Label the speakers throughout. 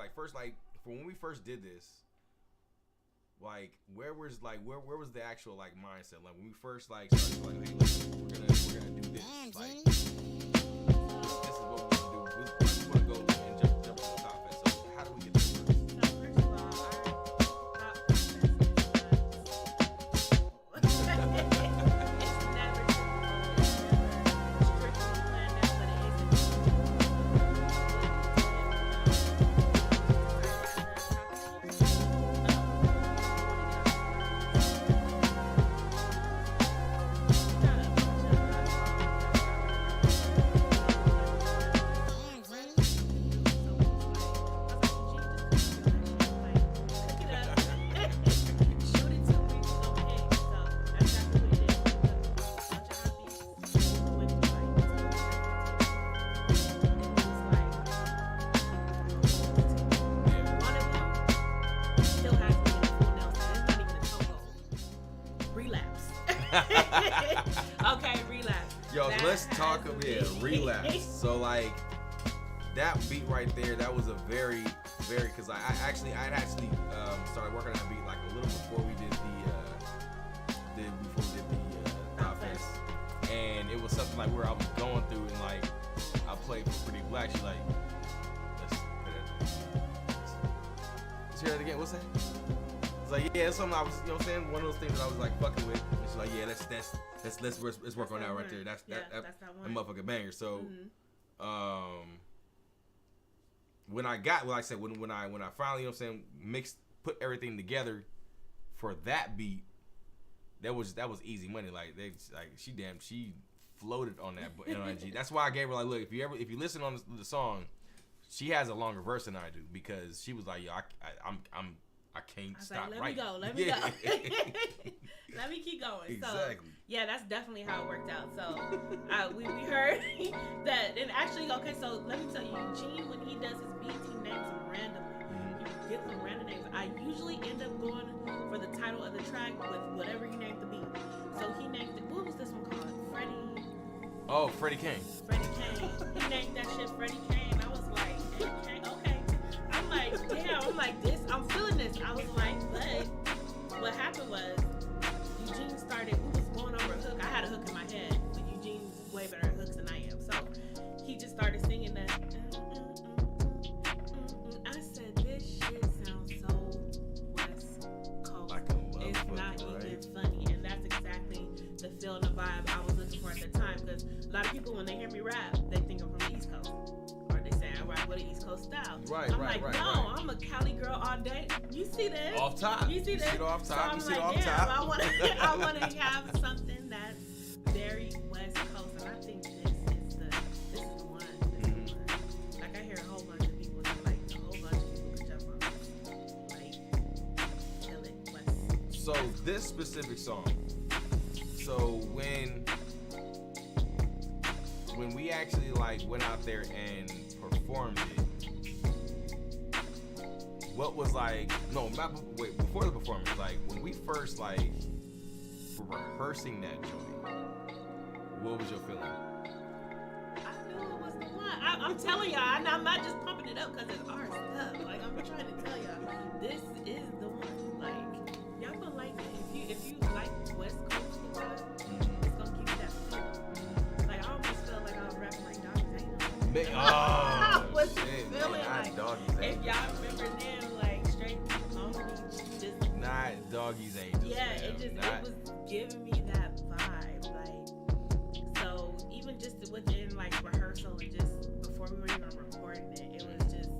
Speaker 1: like first like for when we first did this, like where was the actual like mindset? Like when we first like started like, hey, listen, we're gonna do this. Like this is what we're gonna do. We want to go and jump on the top of it. So how do we get there first?
Speaker 2: First of all, our thought process is it's never true. It's never strictly planned out, but it okay, relapse.
Speaker 1: Yo, so let's talk about relapse. So like that beat right there, that was a very, because I actually started working on that beat like a little before we did the Thought Fest, and it was something like where I was going through and like I played for Pretty Blaq. She's like, let's hear it again. What's that? It's like, yeah, it's something I was, you know what I'm saying? One of those things that I was like fucking with. And she's like, yeah, let's work on that right there. That's that motherfucking banger. So, when I got, like I said, when I finally, you know what I'm saying, put everything together for that beat, that was easy money. Like she floated on that NRG. That's why I gave her like, look, if you listen on the song, she has a longer verse than I do because she was like, yo, I can't stop
Speaker 2: like, let me go. Let me keep going.
Speaker 1: Exactly.
Speaker 2: So, yeah, that's definitely how it worked out. So, we heard that, and actually, okay, so let me tell you, Eugene, when he does his beats, he names them randomly. He gets them random names. I usually end up going for the title of the track with whatever he named the beat. So, he named it, what was this one called? Freddie.
Speaker 1: Oh, Freddie Kane.
Speaker 2: Freddie Kane. He named that shit Freddie Kane. I was like, hey, okay. I'm like, damn, this, I'm feeling this. I was like, but what happened was Eugene started, we was going over a hook. I had a hook in my head, but Eugene's way better at hooks than I am. So he just started singing that. I said, this shit sounds so West Coast.
Speaker 1: Like
Speaker 2: it's not even funny. And that's exactly the feel and the vibe I was looking for at the time. Because a lot of people, when they hear me rap, they think I'm from the East Coast. I rap with an East Coast style.
Speaker 1: Right,
Speaker 2: I'm I'm a Cali girl all day. You see this?
Speaker 1: Off top.
Speaker 2: You see this?
Speaker 1: You see it off top.
Speaker 2: So I want to have something that's very West Coast, and I think this is the one. Like I hear a whole bunch of people that like a whole bunch of people can jump on like kill it West.
Speaker 1: So this specific song. So when we actually like went out there and performed it, what was like, before the performance, like when we first like were rehearsing that joint, what was your feeling?
Speaker 2: I knew it was the one. I'm telling y'all, I'm not just pumping it up because it's our stuff. Like I'm trying to tell y'all, this is the one. Like y'all gonna like it. If you like West Coast vibe, it's gonna give you that feel. Like I almost felt like I was rapping like Doggy's Angel.
Speaker 1: Oh, shit,
Speaker 2: feeling
Speaker 1: man,
Speaker 2: like,
Speaker 1: Doggy's
Speaker 2: if y'all remember them, like straight Long Beach, just
Speaker 1: not Doggy's Angels.
Speaker 2: yeah,
Speaker 1: man.
Speaker 2: it was giving me that vibe. Like so, even just within like rehearsal and just before we were even recording it, it was just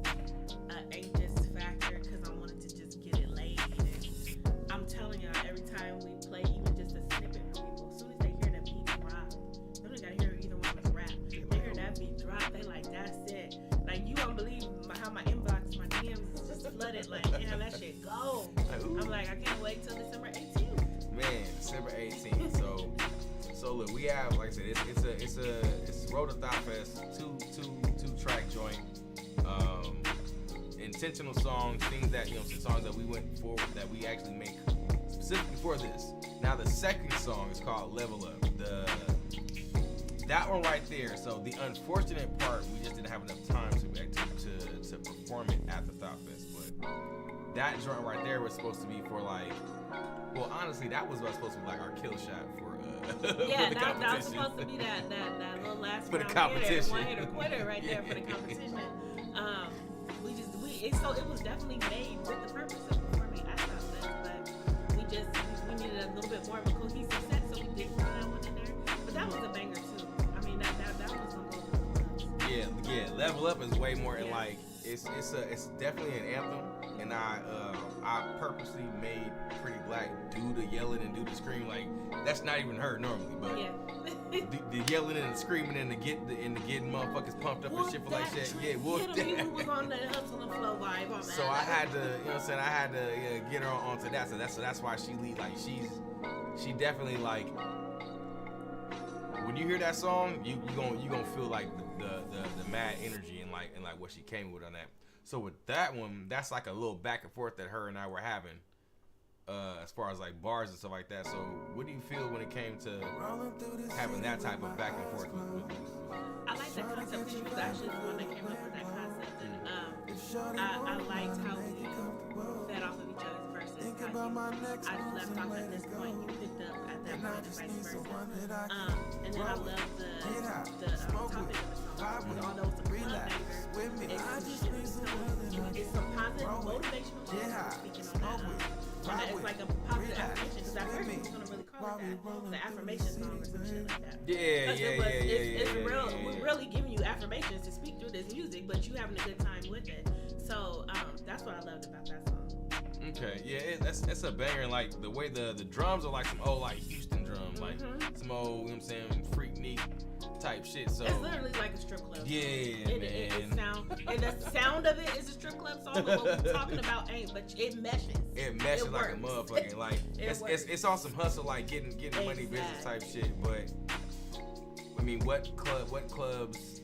Speaker 2: an anxious factor because I wanted to just get it laid. And I'm telling y'all, every time we play even just a snippet for people, as soon as they hear that beat drop, they don't gotta hear either one of us rap. They hear that beat drop, they like, that's it. Like you won't believe how my inbox, my DMs is just flooded. Like, damn, that shit go. I'm like, I can't wait till December 18th.
Speaker 1: Man, December 18th. So look, we have, like I said, it's Road to Thought Fest, two track joint, intentional songs, things that songs that we went for that we actually make specifically for this. Now the second song is called Level Up. that one right there. So the unfortunate part, we just didn't have enough time to perform it at the Thought Fest. But that joint right there was supposed to be for like, well, honestly, that was supposed to be like our kill shot for
Speaker 2: yeah,
Speaker 1: for the
Speaker 2: that was supposed to be that little last
Speaker 1: for the
Speaker 2: round
Speaker 1: competition.
Speaker 2: one hitter quitter right there for the competition. It was definitely made with the purpose of performing at Thought Fest, but we needed a little bit more of a cohesive set, so we did put that one in there. But that was a banger too. I mean, that was gonna go to the clubs.
Speaker 1: Yeah. Level Up is way more and like it's definitely an anthem, and I purposely made Pretty Blaq do the yelling and do the scream. Like that's not even her normally, but the yelling and the screaming and the getting motherfuckers pumped up and shit for like shit. Yeah,
Speaker 2: Wolf that was on the hustle and flow vibe on that.
Speaker 1: So I had to, you know what I'm saying? I had to get her onto that. So that's why she lead. Like she definitely like. When you hear that song, you gonna feel like the mad energy and like what she came with on that. So with that one, that's like a little back and forth that her and I were having, as far as like bars and stuff like that. So what do you feel when it came to having that type of back and forth with
Speaker 2: I like that concept because she was actually the one that came up with that concept, and I liked how we fed off of each other's verses. I left off at this point, you picked up at that point, and vice versa. And then I love the topic of the song. Although it's a club banger, it's some positive motivational shit. Speaking on that, it's like a positive affirmation. Because at first we was gonna really call it that, the affirmation song or some shit like that. It's real. We're really giving you affirmations to speak through this music, but you having a good time with it. So that's what I loved about that song.
Speaker 1: Okay, yeah, that's a banger. Like the way the drums are like some old like Houston drums, like some old, you know what I'm saying, Freaknik type shit. So
Speaker 2: it's literally like a strip club.
Speaker 1: Yeah,
Speaker 2: it sound, and the sound of it is a strip club song. But what we're talking about ain't, but it meshes.
Speaker 1: It meshes like a motherfucking like it's on some hustle like getting money business type shit. But I mean, what clubs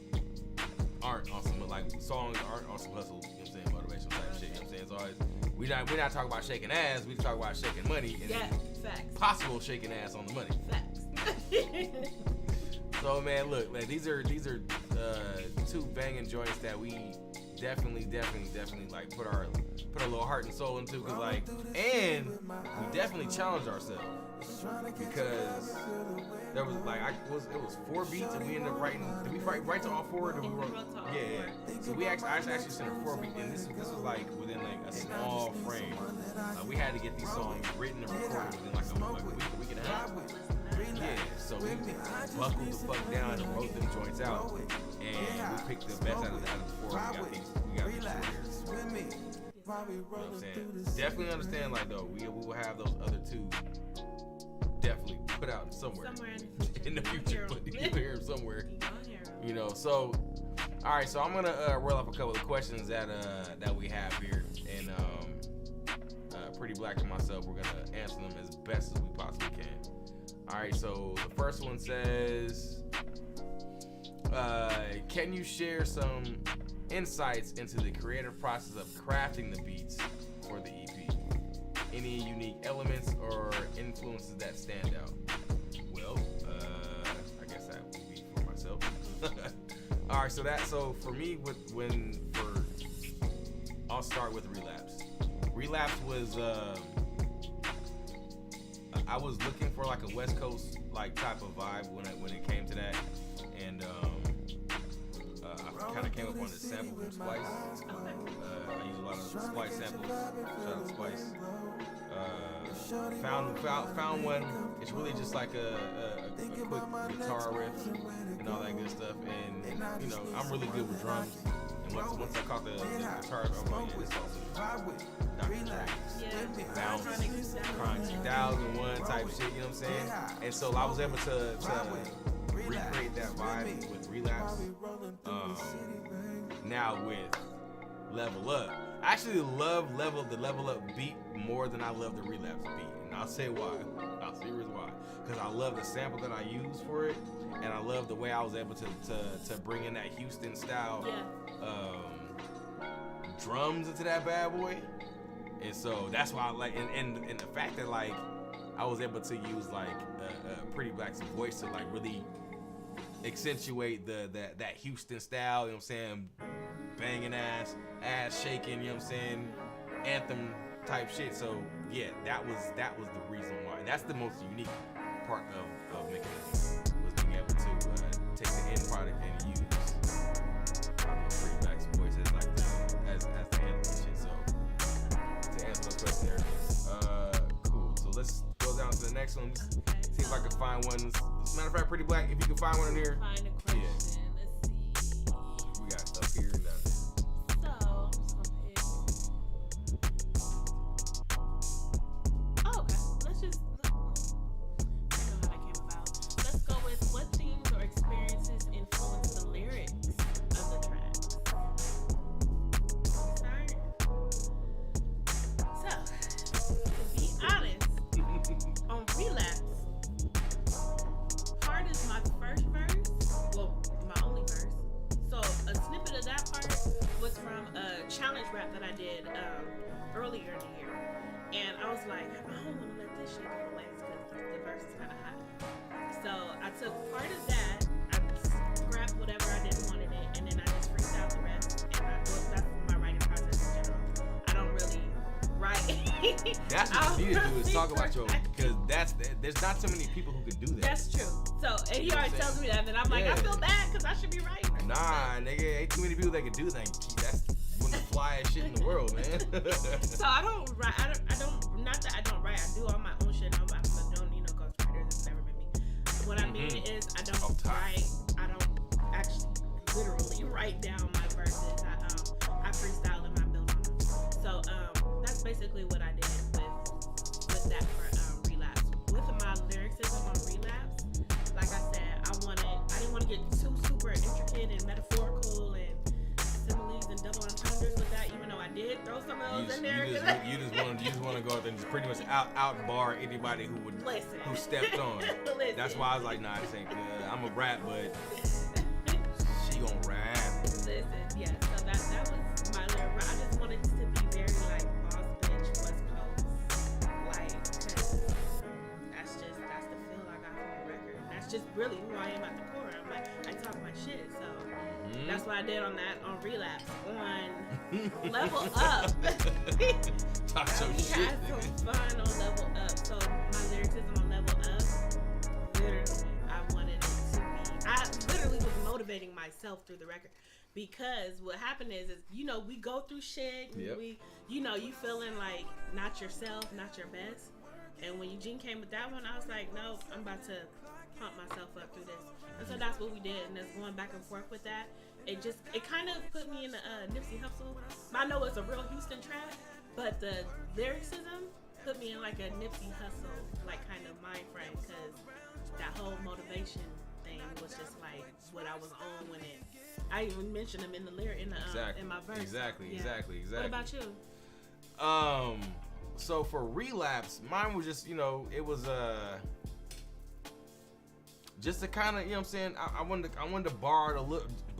Speaker 1: aren't on some like songs aren't on some hustle? You know what I'm saying, motivational type shit. You know what I'm saying? It's always we're not talking about shaking ass. We talk about shaking money and
Speaker 2: facts.
Speaker 1: Possible shaking ass on the money.
Speaker 2: Facts.
Speaker 1: So man, look, man, these are two banging joints that we definitely like put our little heart and soul into, cause like, and we definitely challenged ourselves because there was like it was 4 beats and we ended up writing. Did we write to all 4? Did we wrote? Yeah. So I actually sent her 4 beats, and this was like within like a small frame. We had to get these songs written and recorded within like a week and a half. Yeah, so we buckled the fuck down and wrote them joints out, and we picked the best out of the 4. We got these careers. You know what I'm saying? Definitely understand, like though, we will have those other 2 definitely put out somewhere in the future, but you can hear them somewhere. You know, so all right, so I'm gonna roll up a couple of questions that we have here, and Pretty Blaq and myself, we're gonna answer them as best as we possibly can. All right, so the first one says, can you share some insights into the creative process of crafting the beats for the EP? Any unique elements or influences that stand out? Well, I guess that would be for myself. All right, so for me, I'll start with Relapse. Relapse was I was looking for like a West Coast like type of vibe when it came to that, and I kind of came up on this sample from Splice. I use a lot of Splice samples. Shout out to Splice. Found one. It's really just like a quick guitar riff and all that good stuff. And you know, I'm really good with drums. And once I caught the guitar, I'm like, yeah, this song's Dr. Dre, Bounce, Crying 2001 type shit. You know what I'm saying? And so I was able to recreate that vibe with Relapse. Now with Level Up, I actually love the Level Up beat more than I love the Relapse beat, and I'll say why. I'll see why. Because I love the sample that I use for it, and I love the way I was able to bring in that Houston style drums into that bad boy, and so that's why I like, and the fact that like I was able to use like Pretty Blaq's voice to like really accentuate that Houston style, you know what I'm saying? Banging ass shaking, you know what I'm saying? Anthem type shit. So yeah, that was the reason why. That's the most unique part of making it, was being able to take the end product and use Free Blaq's voice as like as the anthem and shit. So to answer those questions, there it is. Cool. So let's go down to the next one. See if I can find one. As a matter of fact, Pretty Blaq, if you can find one in here.
Speaker 2: Find a question. Let's see.
Speaker 1: We got stuff here and that.
Speaker 2: So, I'm just gonna pick. Oh, okay. Let's just. I know how that came about. Let's go with what themes or experiences influence the lyrics of the tracks. Start. So, to be honest, on Relapse, Heart is my first verse. Well, my only verse. So a snippet of that part was from a challenge rap that I did earlier in the year, and I was like, I don't want to let this shit go to waste because the verse is kind of hot. So I took part of that, I scrapped whatever I didn't want in it, and then I just freestyled the rest. And that's my writing process in general. I don't really write.
Speaker 1: That's what you need to do, is talk about your, because there's not so many people who can do that.
Speaker 2: That's true. So, and he always tells me that, and I'm like, I feel bad because I should be writing.
Speaker 1: Nah, nigga, ain't too many people that can do that. That's one of the flyest shit in the world, man.
Speaker 2: So I don't write. I don't. Not that I don't write. I do all my own shit. I don't need no ghostwriters. It's never been me. What I mean is, I don't write. I don't actually literally write down my verses. I freestyle them. I build on them. So that's basically what I did with that for Relapse. With my lyricism on Relapse, like I said, I didn't want to get too super intricate and metaphorical and similes and double entendres with that, even though I did throw some of those in there.
Speaker 1: You just want to go out there and just pretty much out bar anybody who stepped on. That's why I was like, nah, this ain't good. I'm a rap, but she gon' rap.
Speaker 2: Listen, yeah. So that was my lyric. I just wanted to be very like boss bitch, West Coast, like, cause that's the feel I got from the record. That's just really who I am at the core. I'm like, I talk my shit, so that's what I did on Relapse. On Level Up,
Speaker 1: talk some
Speaker 2: we
Speaker 1: shit.
Speaker 2: had some fun on Level Up. So my lyricism on Level Up, literally, I literally was motivating myself through the record. Because what happened is we go through shit, and you feeling like not yourself, not your best. And when Eugene came with that one, I was like, no, I'm about to pump myself up through this. And so that's what we did. And just going back and forth with that, it kind of put me in the Nipsey Hussle. I know it's a real Houston track, but the lyricism put me in like a Nipsey Hussle like kind of mind frame, because that whole motivation thing was just like what I was on when I even mentioned them in the lyric in my verse.
Speaker 1: Exactly.
Speaker 2: What about you?
Speaker 1: So for Relapse, mine was just, it was just to kind of, you know what I'm saying, I wanted to borrow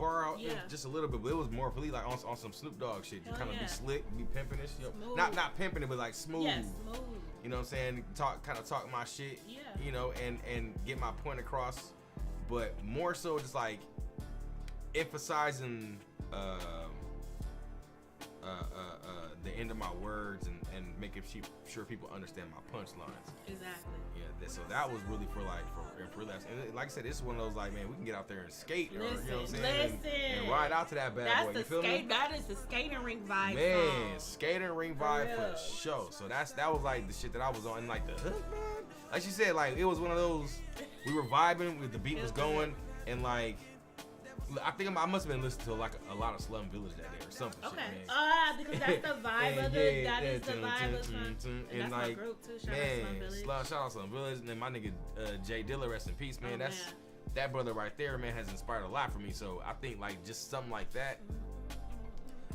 Speaker 1: out just a little bit, but it was more really like on some Snoop Dogg shit, to kind of be slick, be pimping this, not pimping it, but like smooth.
Speaker 2: Yeah, smooth.
Speaker 1: You know what I'm saying? Talk my shit.
Speaker 2: Yeah.
Speaker 1: And get my point across, but more so just like emphasizing the end of my words and making sure people understand my punchlines.
Speaker 2: Exactly.
Speaker 1: Yeah, so that was really for Relapse. And like I said, this is one of those like, man, we can get out there and skate, or you know what I'm saying, and ride out to that bad boy. You feel me?
Speaker 2: That is the skating ring vibe.
Speaker 1: Man, skating ring vibe for sure. So that was like the shit that I was on, and like the hook, man. Like she said, like it was one of those, we were vibing with the beat was going, and like I think I must have been listening to like a lot of Slum Village that day or something.
Speaker 2: Okay.
Speaker 1: Shit, man.
Speaker 2: Because that's the vibe of it. That is the vibe of Slum. And that's my group too. Shout out Slum Village. Shout
Speaker 1: out Slum Village. And then my nigga Jay Dilla, rest in peace, man. That brother right there, man, has inspired a lot for me. So I think like just something like that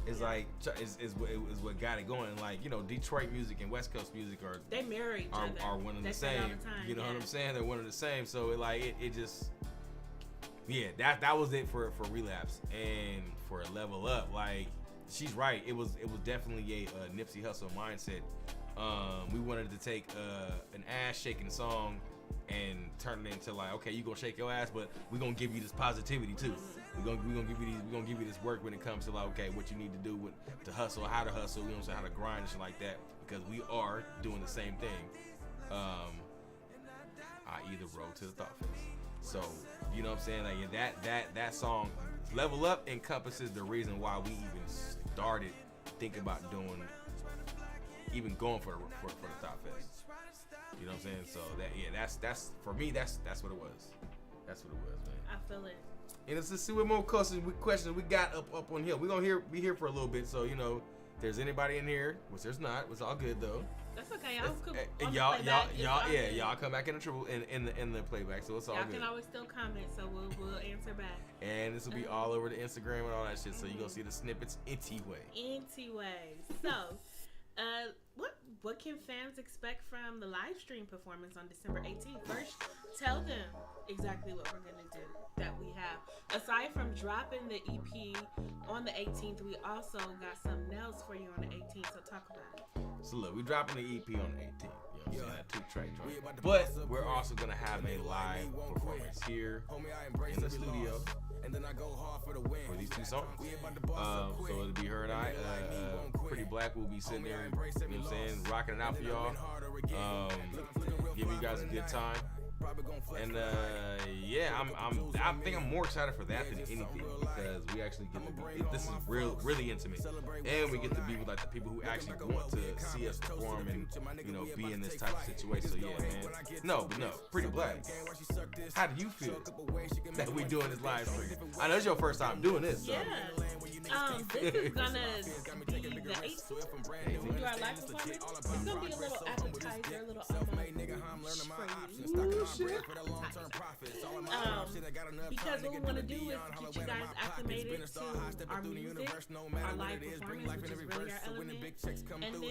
Speaker 1: is like is what got it going. Like, Detroit music and West Coast music
Speaker 2: they marry each other.
Speaker 1: Are one and the same. You know what I'm saying? They're one and the same. So it just. Yeah, that was it for Relapse. And for Level Up, like, she's right. It was definitely a Nipsey Hussle mindset. We wanted to take an ass shaking song and turn it into like, okay, you gonna shake your ass, but we gonna give you this positivity too. We gonna give you this work when it comes to like, okay, what you need to do to hustle, how to hustle, you know what I'm saying, how to grind and shit like that, because we are doing the same thing. I either road to the Thought Fest. So, you know what I'm saying? Like that song, Level Up, encompasses the reason why we even started thinking about going for the Thought Fest. You know what I'm saying? So that's for me. That's what it was. That's what it was, man.
Speaker 2: I feel it.
Speaker 1: And let's just see what more questions we got up on here. We're gonna be here for a little bit. So you know, if there's anybody in here, which there's not, it's all good though.
Speaker 2: That's okay.
Speaker 1: Y'all come back in the playback, so it's all
Speaker 2: y'all
Speaker 1: good.
Speaker 2: Y'all can always still comment, so we'll answer back.
Speaker 1: And this will be all over the Instagram and all that shit, so you gonna see the snippets anyway.
Speaker 2: So, what can fans expect from the live stream performance on December 18th? First, tell them exactly what we're gonna do that we have. Aside from dropping the EP on the 18th, we also got something else for you on the 18th. So talk about it.
Speaker 1: So look, we're dropping the EP on the 18th. You know what I'm saying? That 2-track joint. But we're also gonna have a live performance here in the studio for these 2 songs. So it'll be her and I. Pretty Blaq will be sitting there, you know what I'm saying, rocking it out for y'all. Giving you guys a good time. And I think I'm more excited for that than anything, because we actually get to be, this is really intimate, and we get to be with like the people who actually want to see us perform and, you know, be in this type of situation. So yeah, man. No, Pretty Blaq, how do you feel that we doing this live stream? I know it's your first time doing this. So.
Speaker 2: Yeah. This is gonna be the 8th. We do our live performance. It's gonna be a little appetizer, a little because what we want to do is get you guys acclimated to our music, our live performance, which is really our element, and then you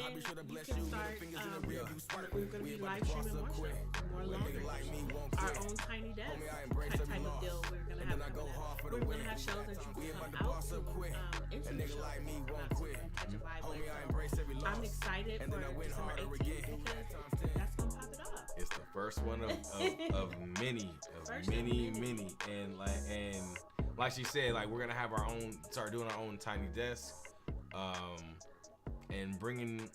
Speaker 2: can start. We're gonna be live streaming more longer, our own tiny desk type of deal. We're gonna have shows that you can come out to, into shows, catch a vibe with. I'm excited for December 18th because that's gonna pop it off.
Speaker 1: It's the first one of many, and like she said, like we're gonna have start doing our own tiny desk, and bringing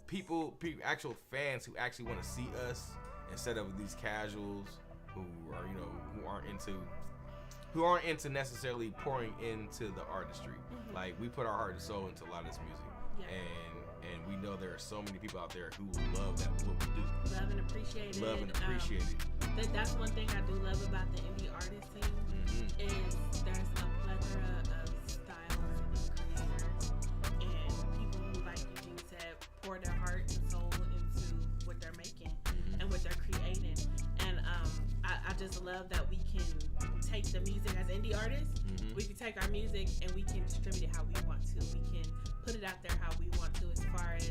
Speaker 1: people, actual fans who actually want to see us instead of these casuals who are, you know, who aren't into necessarily pouring into the artistry. Mm-hmm. Like we put our heart and soul into a lot of this music, and we know there are so many people out there who love what we do.
Speaker 2: Love and appreciate it. That's one thing I do love about the indie artist scene. Mm-hmm. Is there's a plethora of styles and creators and people who, like Eugene said, pour their heart and soul into what they're making and what they're creating. And I just love that we can take the music as indie artists. Mm-hmm. We can take our music and we can distribute it how we want to. We can put it out there how we want to, as far as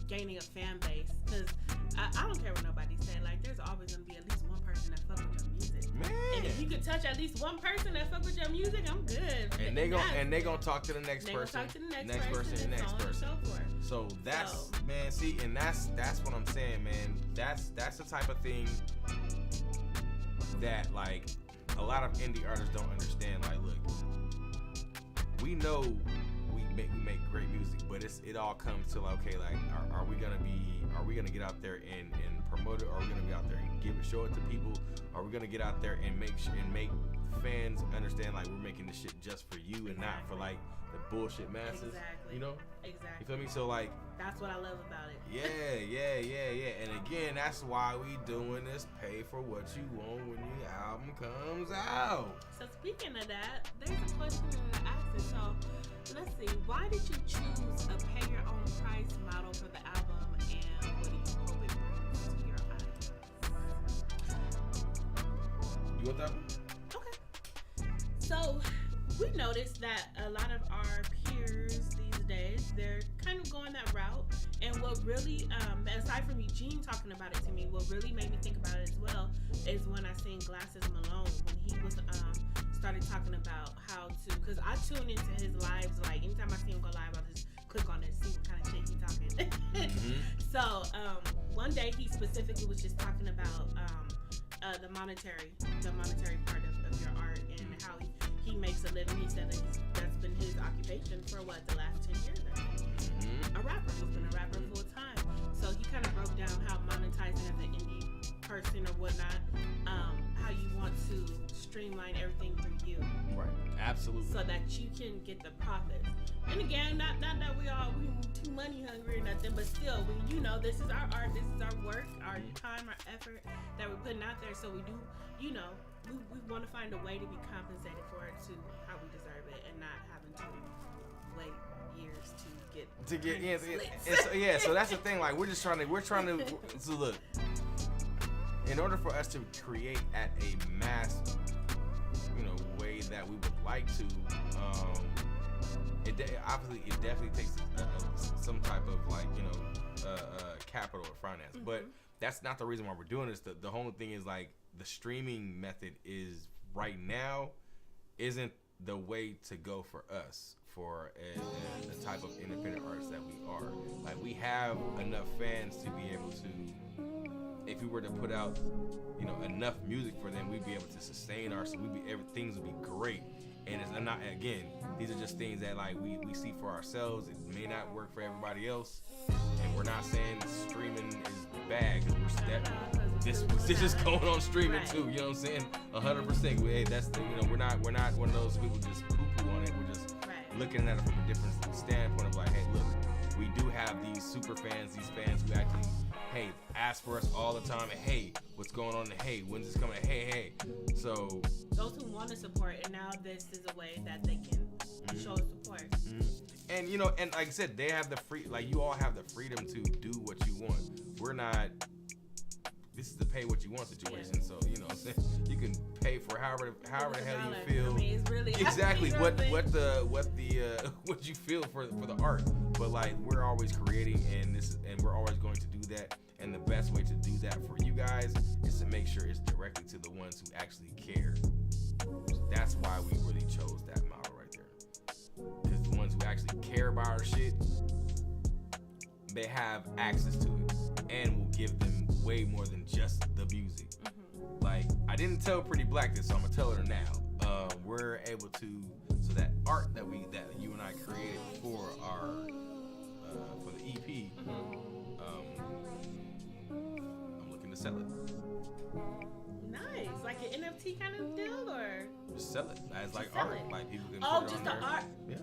Speaker 2: gaining a fan base. Because I don't care what nobody's saying. Like, there's always going to be at least one person that fuck with your music.
Speaker 1: Man.
Speaker 2: And if you could touch at least one person that fuck with your music, I'm good.
Speaker 1: And they gonna talk to the next person.
Speaker 2: Talk to the next person.
Speaker 1: So that's man. See, and that's what I'm saying, man. That's the type of thing that like a lot of indie artists don't understand. Like, look, we know we make great music, but it all comes to like, okay, like are we gonna get out there and promote it? Or are we gonna be out there and show it to people? Are we gonna get out there and make fans understand like we're making this shit just for you and not for like the bullshit masses?
Speaker 2: Exactly.
Speaker 1: You know?
Speaker 2: Exactly.
Speaker 1: You feel me? So like
Speaker 2: that's what I love about it.
Speaker 1: Yeah. And again, that's why we doing this pay for what you want when your album comes out.
Speaker 2: So speaking of that, there's a question that I asked. So let's see, why did you choose a pay your own price model for the album, and what do you hope it brings to your audience?
Speaker 1: You want that one?
Speaker 2: Okay. So we noticed that a lot of our peers these days, they're kind of going that route. And what really, aside from Eugene talking about it to me, what really made me think about it as well is when I seen Glasses Malone, when he was started talking about how to, because I tune into his lives, like anytime I see him go live, I'll just click on it and see what kind of shit he's talking. Mm-hmm. So one day he specifically was just talking about the monetary part of your art and how he makes a living. He said that that's been his occupation for the last 10 years. A rapper. He's been a rapper full time. So he kind of broke down how monetizing as an indie person or whatnot, how you want to streamline everything through you.
Speaker 1: Right. Absolutely.
Speaker 2: So that you can get the profits. And again, not that we too money hungry or nothing, but still, this is our art, this is our work, our time, our effort that we're putting out there. So we do, we want to find a way to be compensated for it to how we deserve it, and not having to wait years to get
Speaker 1: in. So that's the thing. Like we're trying to. So look, in order for us to create at a mass, way that we would like to, it definitely takes some type of capital or finance. But that's not the reason why we're doing this. The whole thing is like the streaming method is right now isn't the way to go for us. For the type of independent artists that we are, like we have enough fans to be able to, if we were to put out, enough music for them, we'd be able to sustain ourselves. Things would be great. And it's not, again, these are just things that like we see for ourselves. It may not work for everybody else, and we're not saying streaming is bad because this is going on streaming too. You know what I'm saying? 100%. Hey, that's we're not one of those people just poo-poo on it. We're just looking at it from a different standpoint of like, hey, look, we do have these super fans, these fans who actually, hey, ask for us all the time, and hey, what's going on, and hey, when's this coming, hey. So
Speaker 2: those who want to support, and now this is a way that they can show support.
Speaker 1: And and like I said, they have the you all have the freedom to do what you want. We're not. This is the pay what you want situation. So what I'm saying, you can pay for however the hell you feel.
Speaker 2: I mean, it's really
Speaker 1: exactly what you feel for the art. But like we're always creating, and we're always going to do that. And the best way to do that for you guys is to make sure it's directly to the ones who actually care. That's why we really chose that model right there. Because the ones who actually care about our shit, they have access to it, and will give them way more than just the music. Like I didn't tell Pretty Blaq this, so I'm gonna tell her now. We're able to, so that art that you and I created for our for the EP. I'm looking to sell it.
Speaker 2: Nice, like an NFT kind of deal, or
Speaker 1: just sell it as like art. Like people can put it
Speaker 2: just
Speaker 1: on
Speaker 2: the
Speaker 1: there.
Speaker 2: art.
Speaker 1: Yeah.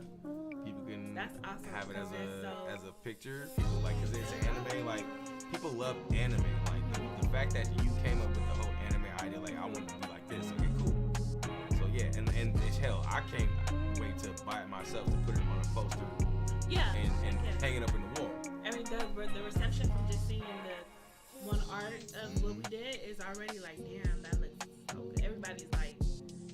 Speaker 1: People can
Speaker 2: That's awesome.
Speaker 1: have it as a picture. People like, because it's anime. Like people love anime. Like the fact that you came up with the whole anime idea. Like I want to be like this. Okay, cool. So yeah, and it's hell. I can't wait to buy it myself to put it on a poster.
Speaker 2: Yeah.
Speaker 1: And hang it up in the wall.
Speaker 2: I mean, the reception from just seeing the one art of what we did is already like, damn, that looks so good. Everybody's like,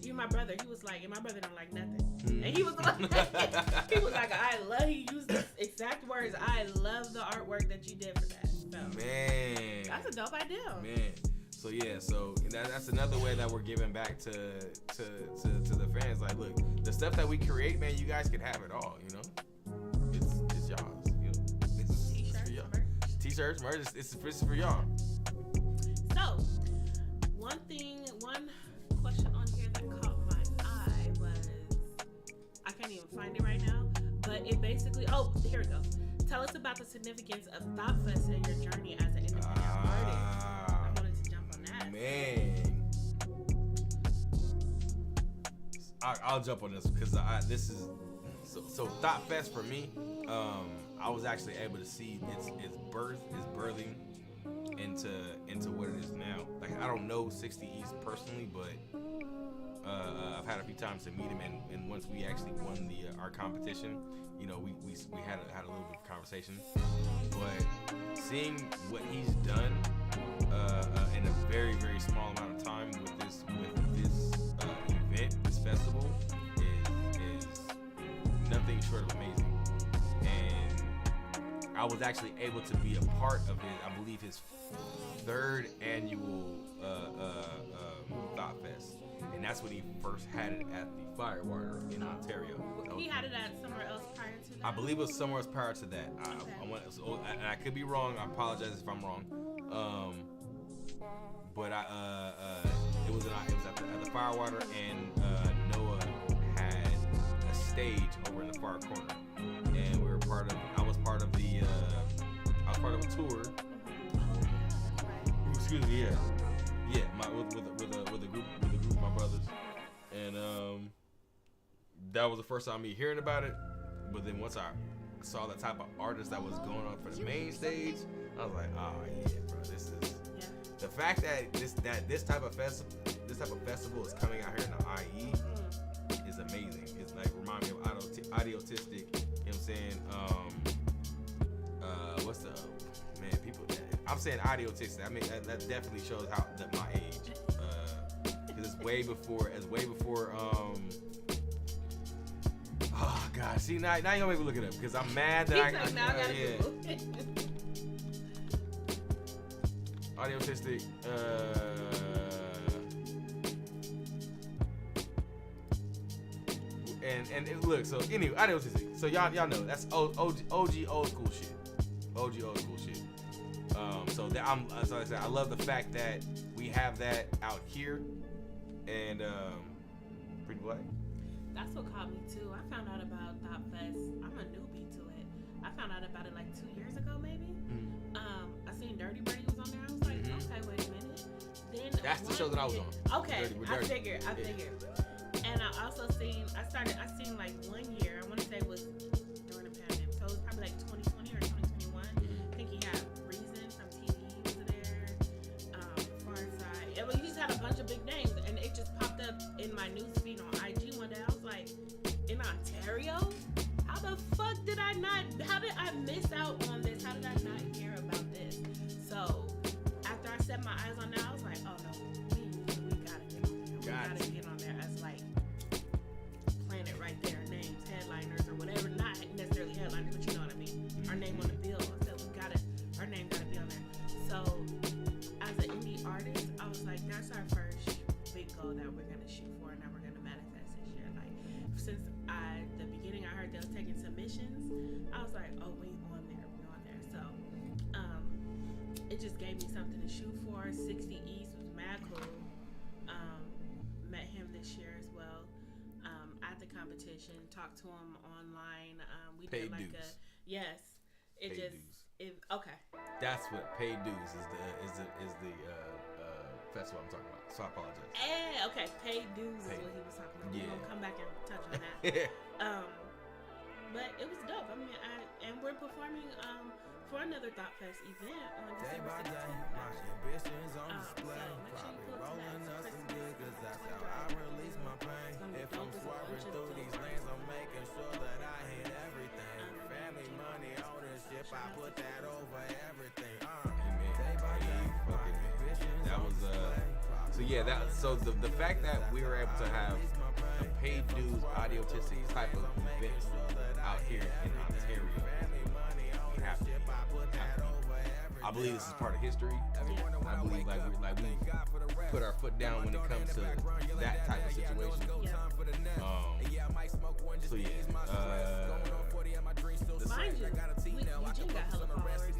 Speaker 2: even my brother, he was like, and my brother don't like nothing. And he was like, I love, he used the exact words, I love the artwork that you did for that. So,
Speaker 1: man,
Speaker 2: that's a dope idea.
Speaker 1: Man. So yeah, so that's another way that we're giving back to the fans. Like, look, the stuff that we create, man, you guys can have it all. It's y'all. It's for y'all. T-shirts, merch. It's for y'all.
Speaker 2: So, one question on here that caught my eye was, I can't even find it right now, but it basically, here it goes. Tell us about the significance of Thought Fest and your journey as an independent artist. I wanted to jump on that.
Speaker 1: Man, I'll jump on this because this is so Thought Fest for me. I was actually able to see its birthing into what it is now. Like I don't know 60 East personally, but I've had a few times to meet him, and once we actually won our competition, we had a little bit of conversation. But seeing what he's done in a very, very small amount of time with this event, this festival, is nothing short of amazing. And I was actually able to be a part of his third annual Thought Fest. And that's when he first had it at the Firewater in Ontario.
Speaker 2: He had it at somewhere else prior to that?
Speaker 1: I believe it was somewhere else prior to that. And I could be wrong. I apologize if I'm wrong. But it was at the Firewater, and Noah had a stage over in the far corner, and I was part of a tour. Excuse me, yeah, with a group of my brothers, and that was the first time me hearing about it. But then once I saw the type of artist that was going on for the main stage, I was like, oh yeah, bro, this is the fact that this type of festival is coming out here in the IE is amazing. It's like remind me of Audiotistic. You know what I'm saying? What's the people? I'm saying Audiotistic. I mean that definitely shows my age. Because it's way before. Oh God! See now you gonna make me look it up because I'm mad that I Audiotistic. And look. So anyway, Audiotistic. So y'all know that's OG old school shit. OG old school shit. So that as I said, I love the fact that we have that out here, and Pretty Blaq.
Speaker 2: That's what caught me too. I found out about Thought Fest. I'm a newbie to it. I found out about it like 2 years ago, maybe. I seen Dirty Birdie was on there. I was like, okay, wait a minute. Then
Speaker 1: that's the show that I was on.
Speaker 2: Okay, I figured. And I also seen. I seen like 1 year. I want to say it was during the pandemic, so it was probably like 2020 or 2021. I think he had Reason from TV was there. Far Side. He just had a bunch of big names, and it just popped up in my newsfeed on IG one day. I was like, in Ontario? How the fuck did I not? How did I miss out on this? How did I not hear about this? So after I set my eyes on that, I was like, oh no, we gotta get on there. We gotta get on there as like planet right there, names, headliners or whatever. Not necessarily headliners, but you know what I mean. Our name on the bill. So our name gotta be on there. So as an indie artist, I was like, that's our first big goal that we're gonna shoot for and that we're gonna manifest this year. Like since the beginning I heard they was taking submissions, I was like, oh, we on there. So it just gave me something to shoot for. 60 East was mad cool. Met him this year as well at the competition. Talked to him online. We
Speaker 1: Paid
Speaker 2: did like
Speaker 1: dues.
Speaker 2: Yes. It
Speaker 1: Paid
Speaker 2: just
Speaker 1: dues.
Speaker 2: Okay.
Speaker 1: That's what Paid Dues is the festival I'm talking about. So I apologize.
Speaker 2: Okay. Paid dues is what he was talking about.
Speaker 1: Yeah.
Speaker 2: We're gonna come back and touch on that. But it was dope. I mean, and we're performing for another Thought Fest event on December 16th. So make sure you pull up to that. It's Christmas. It's gonna be dope. There's a bunch of dope artists.
Speaker 1: That was so yeah, the fact that we were able to have a Paid Dues Audiotistic type of event out here in Ontario, we have to. I believe this is part of history. I believe like we put our foot down when it comes to that type of situation. So yeah.
Speaker 2: Mind you, Eugene got hella followers.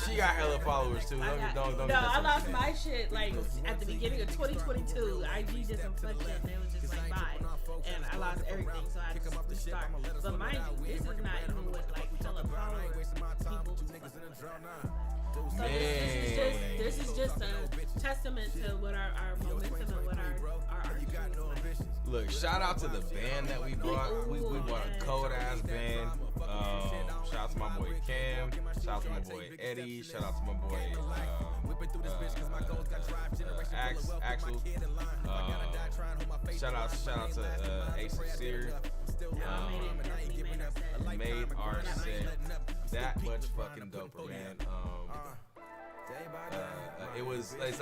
Speaker 1: She got hella followers too. Don't
Speaker 2: I lost my shit like at the beginning of 2022. IG did some fuck shit and it was just like bye. And I lost everything, so I had to restart. But mind you, this is not even with like hella followers people. So this is just a testament to what our momentum and what our art is like.
Speaker 1: Look, shout out to the band that we brought. We brought a cold ass band. Shout out to my boy Cam. Shout out to my boy Eddie. Shout out to my boy Axel. Shout out to Ace Sincere. Made our set that much fucking doper, man. It was like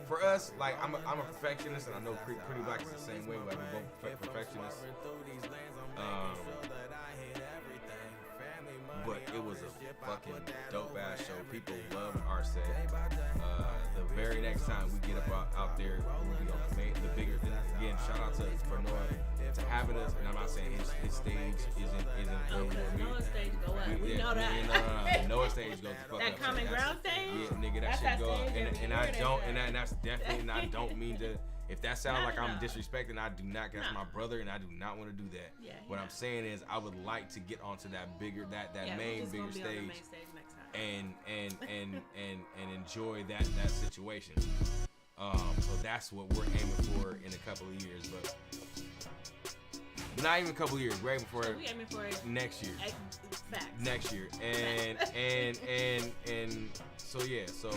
Speaker 1: for us, like I'm a perfectionist, and I know Pretty Blaq is the same way. Like we're both perfectionists. But it was a fucking dope ass show. People loved our set. The very next time we get up out there, we'll be on the again, shout out to for Noah to having us. And I'm not saying his stage isn't
Speaker 2: Oh, because Noah's stage go up. We know that.
Speaker 1: Noah's stage goes the fuck
Speaker 2: that
Speaker 1: up.
Speaker 2: common ground stage?
Speaker 1: Yeah, nigga, that shit go up. And I don't, and that's definitely, and I don't mean to. If that sounds like I'm disrespecting, I do not. That's my brother, and I do not want to do that.
Speaker 2: Yeah,
Speaker 1: what I'm saying is, I would like to get onto that bigger, that main bigger stage,
Speaker 2: on the main stage next time.
Speaker 1: and enjoy that situation. So that's what we're aiming for in a couple of years, but not even a couple of years. We're aiming for it.
Speaker 2: We aiming for it
Speaker 1: next year.
Speaker 2: Facts.
Speaker 1: Next year, and so yeah, so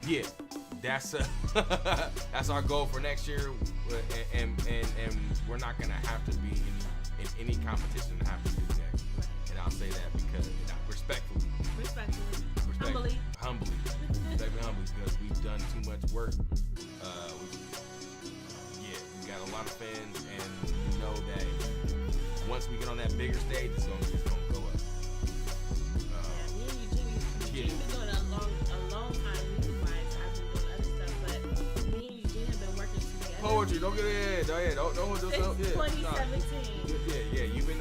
Speaker 1: yeah, that's that's our goal for next year, and we're not gonna have to be in any competition to have to do that. And I'll say that because respectfully, humbly, because we've done too much work. We got a lot of fans, and we know that once we get on that bigger stage, it's gonna go up.
Speaker 2: Me and Eugene been doing a long time music-wise. I've been doing other stuff, but me and Eugene have been working together.
Speaker 1: Poetry, don't get it. Don't
Speaker 2: Since 2017.
Speaker 1: Yeah, you've been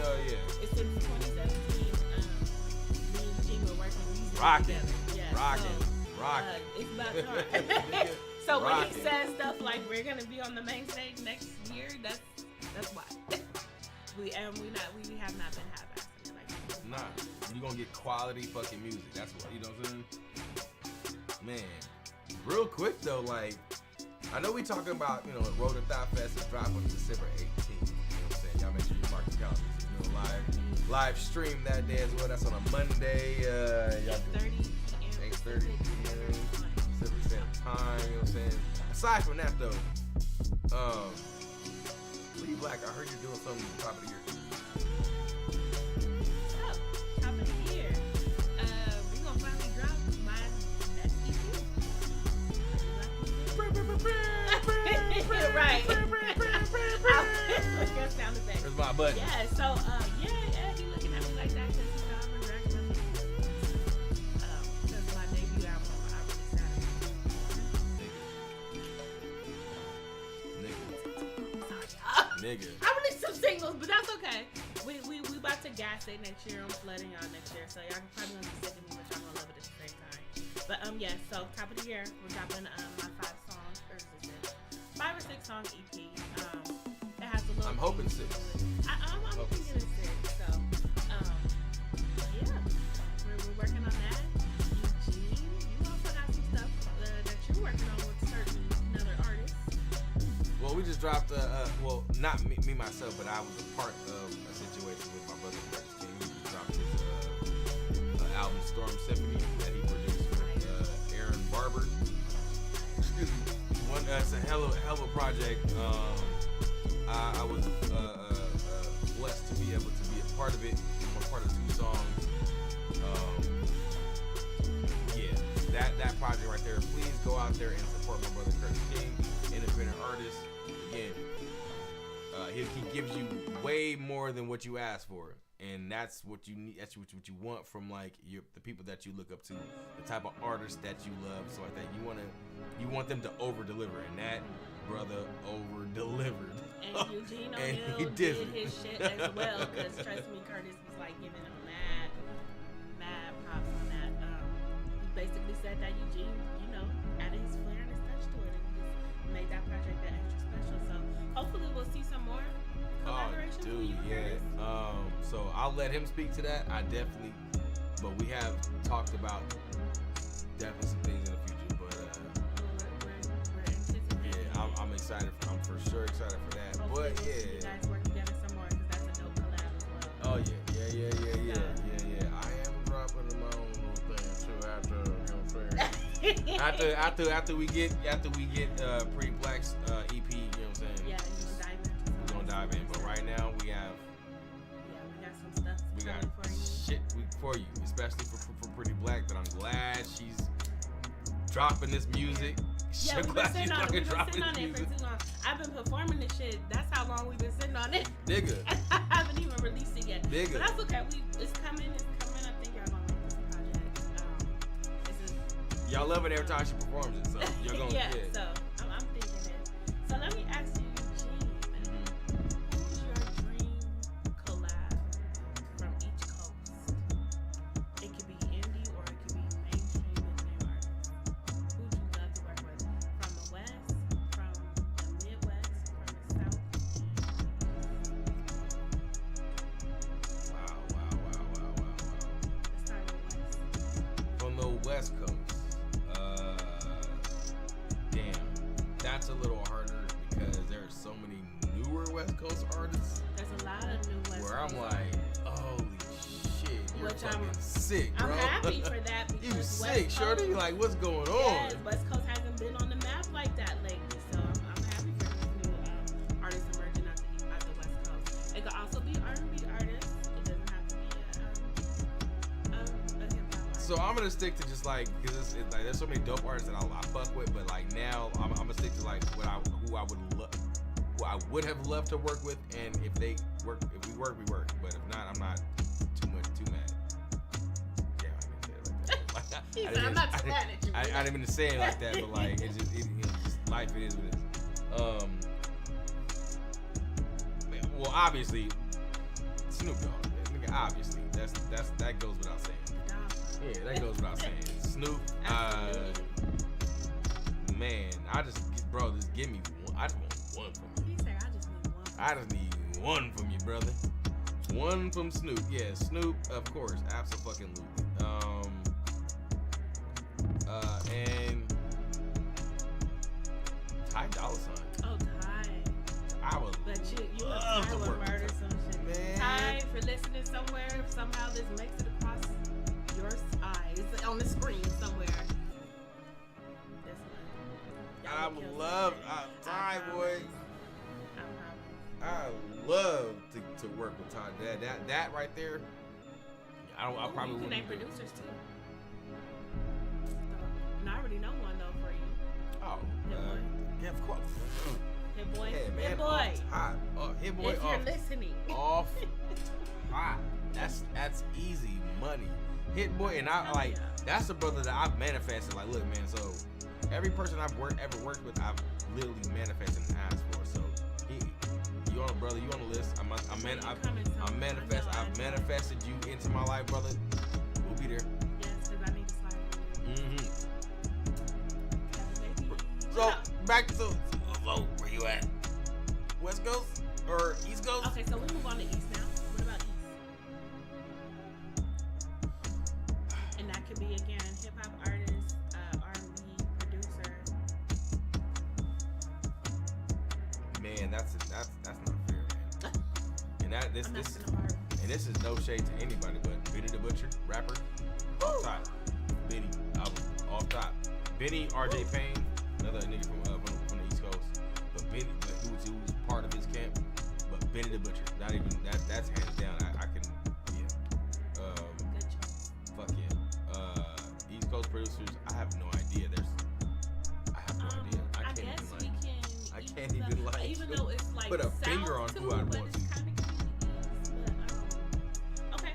Speaker 2: It's since 2017. Me and Eugene been working music
Speaker 1: rocking,
Speaker 2: together. Yeah,
Speaker 1: rocking.
Speaker 2: It's about time. So when he says stuff like we're gonna be on the main stage next year, that's why. we have not been half-assing it like that.
Speaker 1: Nah, you gonna get quality fucking music. That's what, you know what I'm saying? Man, real quick though, like, I know we talking about, Road to Thought Fest is dropping December 18th. You know what I'm saying? Y'all make sure you mark the calendar. Live stream that day as well. That's on a Monday. 8:30 p.m. Pacific Standard Time. You know what I'm saying? Aside from that though, Blaq, I heard you're doing something at the top of the year.
Speaker 2: So, top of the year. We're gonna finally drop my next EP. Right. Sound effect.
Speaker 1: Where's my button?
Speaker 2: Yeah, so he looking at me like that because he's not recommending because my debut album I
Speaker 1: Nigga.
Speaker 2: I released some singles, but that's okay. We about to gas it next year. I'm flooding y'all next year, so y'all can probably gonna be sick of me, but y'all gonna love it at the same time. But so top of the year, we're dropping my 5 or 6 song EP. It has a little.
Speaker 1: I'm hoping 6.
Speaker 2: I'm thinking it's 6. So we're working on that. Eugene, you also have some stuff that you're working on with certain other artists.
Speaker 1: Well, we just dropped not me myself, but I was a part of a situation with my brother Blaq. He just dropped his album Storm Symphony that he produced with Aaron Barber. Excuse me. It's a hell of a project. I was blessed to be able to be a part of it. I'm a part of 2 songs. That project right there. Please go out there and support my brother Curtis King, independent artist. Again, he gives you way more than what you ask for, and that's what you need. That's what you want from like the people that you look up to, the type of artists that you love, so like that. You want them to over deliver, and that brother over delivered.
Speaker 2: And Eugene O'Neill did his shit as well, because trust me, Curtis was like giving him mad props on that. He basically said that Eugene, added his flair and his touch to it, and just made that project that extra special. So hopefully we'll see some more collaboration from you.
Speaker 1: Yeah. So I'll let him speak to that. But we have talked about definitely some things in the future. But
Speaker 2: we're anticipating.
Speaker 1: Yeah, I'm excited. I'm for sure excited for that.
Speaker 2: Hopefully
Speaker 1: But yeah,
Speaker 2: you guys work together some more, because that's a dope collab as well.
Speaker 1: Oh yeah. I am dropping my own little thing too after, after we get Pretty Blaq's EP, you know what I'm saying?
Speaker 2: Yeah,
Speaker 1: we're gonna dive in. But right now we got
Speaker 2: some stuff.
Speaker 1: We got shit for you, especially for Pretty Blaq. But I'm glad she's dropping this music.
Speaker 2: Yeah, we've been sitting on it for too long. I've been performing this shit. That's how long we've been sitting on it.
Speaker 1: Nigga.
Speaker 2: I haven't even released it yet.
Speaker 1: Nigga.
Speaker 2: But that's okay. It's coming. I think y'all gonna like this project.
Speaker 1: Y'all love it every time she performs it, so you're gonna
Speaker 2: yeah. So I'm thinking it. So let me ask you, Eugene, who's your dream collab from each coast? It could be indie or it could be mainstream big name artists. Who would you love to work with? From the West, from the Midwest, from the South?
Speaker 1: Wow.
Speaker 2: Let's start with West.
Speaker 1: From the West Coast. Damn. That's a little harder because there's so many newer West Coast artists
Speaker 2: There's a lot of new West
Speaker 1: where I'm
Speaker 2: Coast
Speaker 1: like,
Speaker 2: artists.
Speaker 1: holy shit, you're
Speaker 2: Which
Speaker 1: fucking
Speaker 2: I'm-
Speaker 1: sick, bro.
Speaker 2: I'm happy for that because
Speaker 1: You
Speaker 2: West
Speaker 1: sick,
Speaker 2: Coast,
Speaker 1: shorty? Like, what's going on?
Speaker 2: Yes, West Coast hasn't been on the map like that lately, so I'm happy for these new artists emerging out the West Coast. It could also be R&B artists. It doesn't have to be a hip hop artist.
Speaker 1: So I'm gonna stick to just like, cause it's like there's so many dope artists that I fuck with, but like now I'm gonna stick to like who I would have loved to work with, and if we work, we work. But if not, I'm not too mad. Yeah, I didn't say it like that.
Speaker 2: He said, I'm not too mad at you.
Speaker 1: I didn't mean to say it like that, but like it's just, just life. It is what it is. Well, obviously, Snoop Dogg. Nigga, obviously, that goes without saying. Yeah, that goes without saying. Snoop, man, just give me one. I just want one from you.
Speaker 2: He said, I just need one.
Speaker 1: I just need one from you, brother. One from Snoop. Yeah, Snoop, of course, absolutely. And Ty Dolla $ign.
Speaker 2: Oh, Ty.
Speaker 1: I would
Speaker 2: But you
Speaker 1: love
Speaker 2: Ty
Speaker 1: to
Speaker 2: would
Speaker 1: work with
Speaker 2: murder
Speaker 1: Ty.
Speaker 2: some shit.
Speaker 1: Man.
Speaker 2: Ty, for listening somewhere, if somehow this makes it across your eyes on the screen somewhere. That's
Speaker 1: I love Ty, boy.
Speaker 2: I'm happy.
Speaker 1: I love to work with Ty. That right there. I probably
Speaker 2: you can
Speaker 1: wouldn't
Speaker 2: name
Speaker 1: do it.
Speaker 2: producers too. And I already know one though for you.
Speaker 1: Oh,
Speaker 2: Hit Boy.
Speaker 1: yeah, of course.
Speaker 2: Hit Boy.
Speaker 1: Yeah, man,
Speaker 2: Hit Boy.
Speaker 1: off top. Hit Boy
Speaker 2: If
Speaker 1: off
Speaker 2: you're listening.
Speaker 1: off hot. That's easy money. Hit Boy, and I
Speaker 2: Hell
Speaker 1: like
Speaker 2: yeah.
Speaker 1: that's the brother that I've manifested. Like, look, man. So every person I've ever worked with, I've literally manifested and asked for. So you on brother, you on the list. I've manifested you into my life, brother. We'll be there.
Speaker 2: Yes, because I need to slide in there.
Speaker 1: So back to where you at? West Coast or East Coast?
Speaker 2: Okay, so we move on to East now. What about East? And that could be again hip hop artist, R&B producer.
Speaker 1: Man, that's not fair, man. And this is no shade to anybody, but Benny the Butcher, rapper, off top. Benny, off top. Benny, RJ Payne, another nigga from the East Coast, but Benny, who's part of his camp. But Benny the Butcher, not even that's hands down. I can, yeah.
Speaker 2: Good choice.
Speaker 1: Fuck yeah. East Coast producers, I have no idea. I have no idea. I can't even like
Speaker 2: even though it's like
Speaker 1: put a
Speaker 2: South
Speaker 1: finger on
Speaker 2: too,
Speaker 1: who I'd
Speaker 2: but
Speaker 1: want
Speaker 2: it's
Speaker 1: to.
Speaker 2: kind of East. But okay,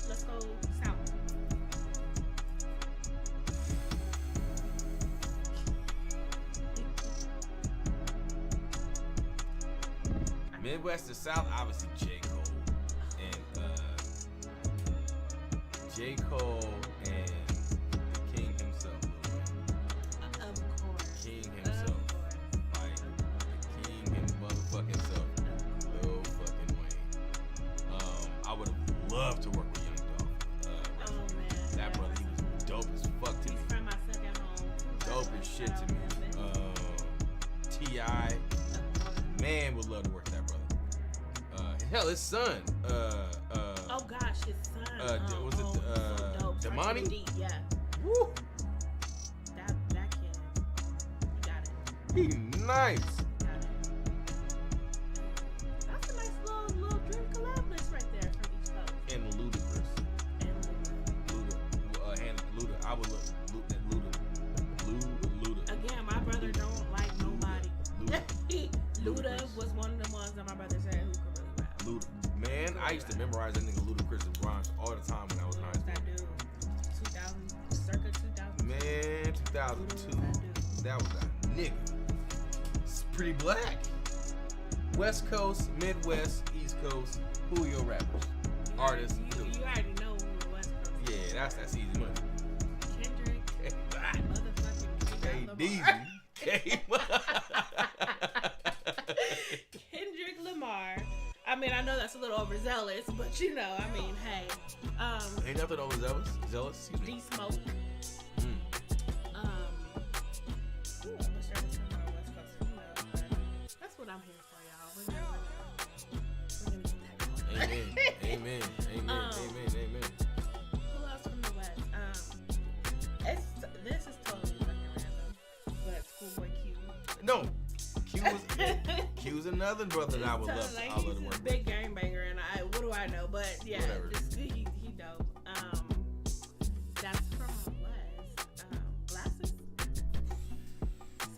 Speaker 2: let's go South.
Speaker 1: Midwest to South, obviously J. Cole. And J. Cole and the King himself, Lil Wayne.
Speaker 2: Of course.
Speaker 1: King himself. Like the King and motherfucking self. Lil fucking Wayne. I would have loved to work with Young Dolph.
Speaker 2: Oh man.
Speaker 1: That brother, he was dope as fuck to me.
Speaker 2: He's from my second home.
Speaker 1: Dope as shit to me. T.I. Man, would love to work with that brother. Hell, his son.
Speaker 2: Oh gosh, his son.
Speaker 1: Was it
Speaker 2: so dope.
Speaker 1: Damani?
Speaker 2: RTD, yeah.
Speaker 1: Woo!
Speaker 2: That kid. You got it.
Speaker 1: He nice.
Speaker 2: Got it. That's a nice little dream collab list right there from each coast.
Speaker 1: And Ludacris.
Speaker 2: And
Speaker 1: Luda. I would look at Luda.
Speaker 2: again, my brother don't like nobody.
Speaker 1: Luda.
Speaker 2: Luda was one of the ones that my brother said who could really rap.
Speaker 1: Luda. Man, I used to memorize that nigga Ludacris and rhymes all the time when I was in high
Speaker 2: That
Speaker 1: school.
Speaker 2: dude, circa 2000.
Speaker 1: Man, 2002. That was a nigga. It's Pretty Blaq. West Coast, Midwest, East Coast. Who are your rappers? Artists.
Speaker 2: You already know who the West Coast.
Speaker 1: Yeah, that's easy money.
Speaker 2: Kendrick. Motherfucking
Speaker 1: KD.
Speaker 2: Kendrick Lamar. I mean, I know that's a little overzealous, but you know, I mean, hey.
Speaker 1: Ain't nothing overzealous. Zealous. Excuse me.
Speaker 2: D Smoke. Ooh, I wish I was talking about West Coast females, but that's what I'm here for, y'all. We're gonna get that going.
Speaker 1: Amen. Amen.
Speaker 2: Who else from the West? This is totally fucking random, but Schoolboy Q.
Speaker 1: No. Q's another brother that I would love.
Speaker 2: Like,
Speaker 1: I love to
Speaker 2: he's
Speaker 1: work
Speaker 2: a big gangbanger, and what do I know? But yeah,
Speaker 1: Whatever.
Speaker 2: he dope. That's from West. Glasses.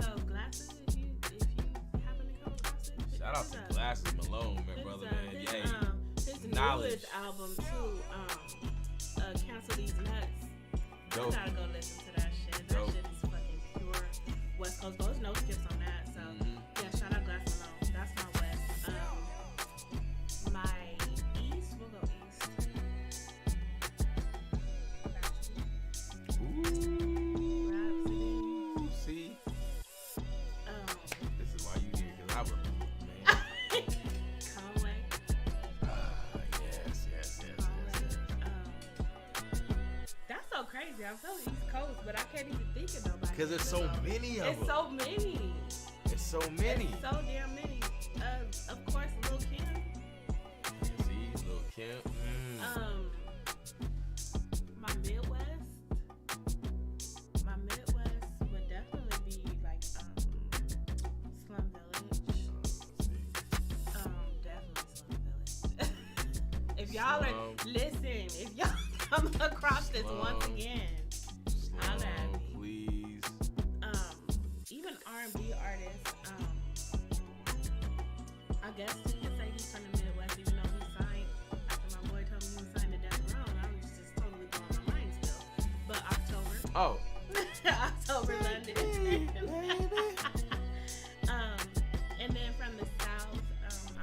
Speaker 2: So Glasses, if you happen to come across it,
Speaker 1: Shout out to Glasses Malone, man, brother, man.
Speaker 2: His,
Speaker 1: Yay.
Speaker 2: his
Speaker 1: Knowledge.
Speaker 2: newest album too. Cancel These Nuts.
Speaker 1: Dope.
Speaker 2: I gotta go listen to that shit. That
Speaker 1: Dope.
Speaker 2: shit is fucking pure West Coast. There's no skips on that. So yeah, shout out Glass Malone. That's my West. My East, we'll go East.
Speaker 1: Ooh. See? This is why you here, because I would, man.
Speaker 2: Conway.
Speaker 1: Yes.
Speaker 2: That's so crazy. I'm so East Coast, but I can't even think of nobody.
Speaker 1: Because there's so many of them.
Speaker 2: It's so many.
Speaker 1: It's so many.
Speaker 2: It's so damn many. Of course, Lil Kim.
Speaker 1: See, Lil Kim.
Speaker 2: My Midwest would definitely be like Slum Village. Definitely Slum Village. If y'all if y'all come across this once again, holla at me.
Speaker 1: Please.
Speaker 2: Even R&B artists. I guess you could say he's from the Midwest, even though he signed. After my boy told me he signed to Death Row, I was just totally blowing my mind still. But October.
Speaker 1: Oh.
Speaker 2: October London. And then from the South,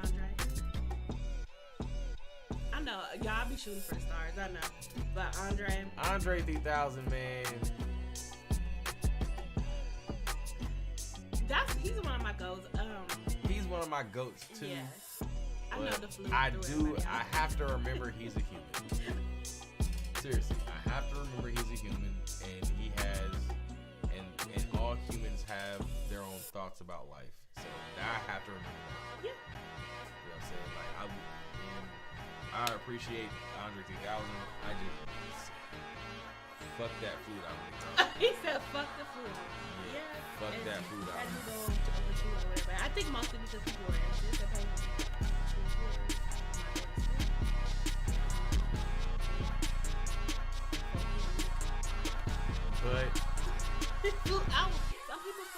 Speaker 2: Andre. I know y'all be shooting for the stars, I know. But
Speaker 1: Andre 3000, man.
Speaker 2: He's one of my goats.
Speaker 1: He's one of my goats too.
Speaker 2: Yes. I know the flu.
Speaker 1: I have to remember he's a human. Seriously, I have to remember he's a human, and he has, and all humans have their own thoughts about life. So I have to remember that.
Speaker 2: Yeah.
Speaker 1: You know what I'm saying? Like I appreciate Andre 3000. I just fuck that food out of the
Speaker 2: He said, "Fuck the food." Yeah.
Speaker 1: Fuck that food out.
Speaker 2: Had to go over or whatever. I think mostly because people were anxious.
Speaker 1: But
Speaker 2: some people fuck with it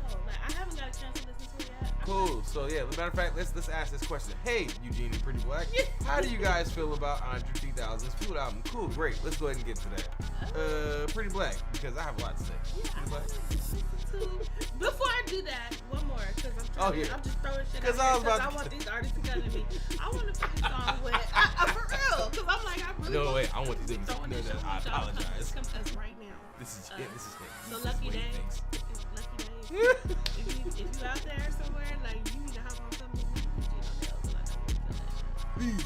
Speaker 2: though. Like I haven't got a chance to listen to it yet.
Speaker 1: cool. So yeah, as a matter of fact, let's ask this question. Hey, Eugene and Pretty Blaq, how do you guys feel about Andre 3000's food album? Cool, great. Let's go ahead and get to that. Pretty Blaq, because I have a lot to say.
Speaker 2: Before I do that, one more, because I'm just throwing shit out
Speaker 1: I
Speaker 2: want these artists to come to me. I want to put this song with, for real, because I'm like, I really
Speaker 1: No, wait, I want these to
Speaker 2: throwing this shit.
Speaker 1: I apologize.
Speaker 2: Come to us right now.
Speaker 1: This is it.
Speaker 2: So Lucky Day. Lucky Day. If you out there somewhere, like, you need to hop on something,
Speaker 1: Please.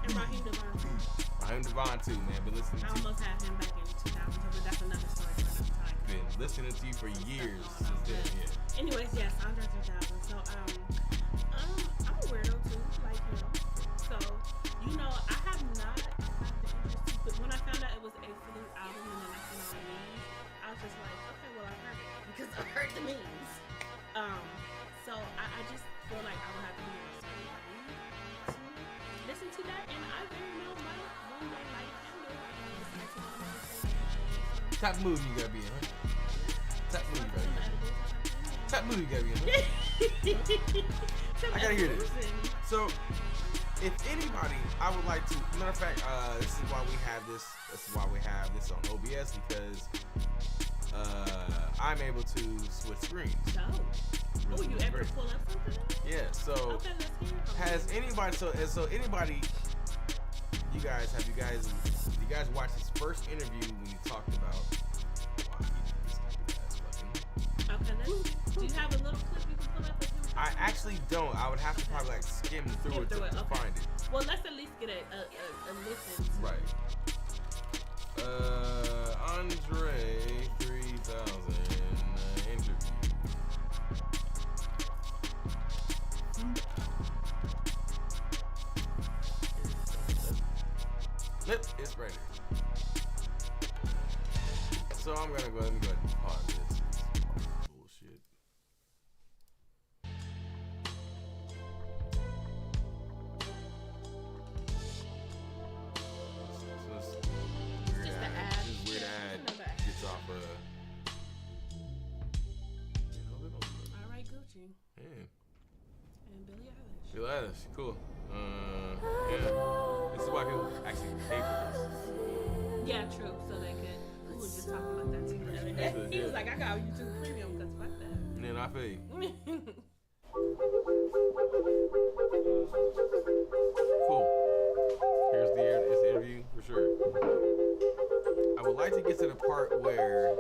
Speaker 2: And Raheem Devon too.
Speaker 1: Raheem Devon too, man. Been listening to
Speaker 2: I almost had him back in 2000, but that's another story for another time.
Speaker 1: Been listening to you for years.
Speaker 2: Anyways, yes, Andre 3000. So, I'm a weirdo too, like, So, I have not had the interest to, but when I found out it was a flute album and then I seen all the memes, I was just like, okay, well, I heard it because I heard the memes. So I just feel like I would have to be in a certain mood to listen to that, and I very well might one day light a candle and listen to it.
Speaker 1: Top mood you gotta be in, huh? Top mood you gotta be in. Top mood you gotta be in, huh? I gotta hear this. So, if anybody, I would like to. Matter of fact, this is why we have this. This is why we have this on OBS, because I'm able to switch screens.
Speaker 2: So, oh, you able to pull up something?
Speaker 1: Yeah. So,
Speaker 2: Okay, let's hear it.
Speaker 1: has anybody? So anybody? You guys watched his first interview when he talked about? Wow,
Speaker 2: okay, do you have a little clip you can pull up?
Speaker 1: I actually don't. I would have to probably like skim through it to find it.
Speaker 2: Well, let's at least get a listen.
Speaker 1: Right. Andre 3000 interview. Yep, it's right here. So I'm gonna go ahead and pause this. Bullshit. Weird ad gets off
Speaker 2: All right, Gucci.
Speaker 1: Yeah.
Speaker 2: And Billie Eilish.
Speaker 1: Billie Eilish, cool. Yeah. This is why people actually pay for this.
Speaker 2: Yeah, true. So they could. We were just talking about that too. He was like, I got YouTube Premium because fuck that.
Speaker 1: Then I feel you. Cool. Here's the interview for sure. I would like to get to the part where,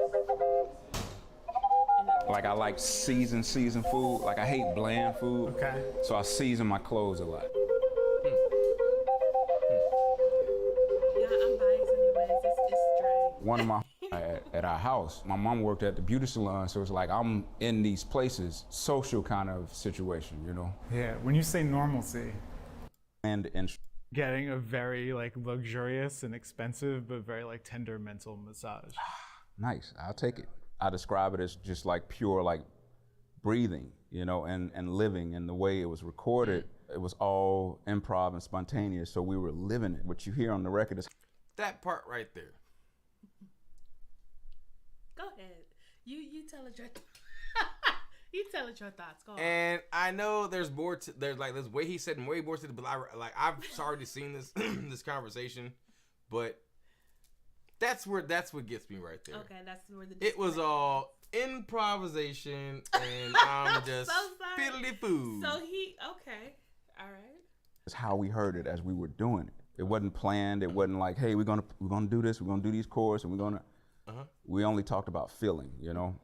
Speaker 3: like, I like seasoned food. Like, I hate bland food.
Speaker 4: Okay.
Speaker 3: So I season my clothes a lot.
Speaker 2: Yeah, I'm biased anyways. It's strange.
Speaker 3: One of my at our house, my mom worked at the beauty salon, so it's like I'm in these places, social kind of situation, you know.
Speaker 4: Yeah, when you say normalcy,
Speaker 3: And
Speaker 4: getting a very like luxurious and expensive but very like tender mental massage.
Speaker 3: nice, I'll take it. I describe it as just like pure like breathing, you know, and living, and the way it was recorded, it was all improv and spontaneous, so we were living it. What you hear on the record is
Speaker 1: that part right there.
Speaker 2: Go ahead. You tell it your you tell it your thoughts. Go on.
Speaker 1: And I know there's more to, there's like this way he said way more to it, but I've already seen this this conversation, but that's what gets me right there.
Speaker 2: Okay, that's where the
Speaker 1: It was all improvisation, and I'm just
Speaker 2: so sorry.
Speaker 1: fiddly food.
Speaker 2: So okay, all right.
Speaker 3: is how we heard it as we were doing it. It wasn't planned. It wasn't like, hey, we're gonna do this. We're gonna do these chords, and we're gonna. We only talked about feeling, you know.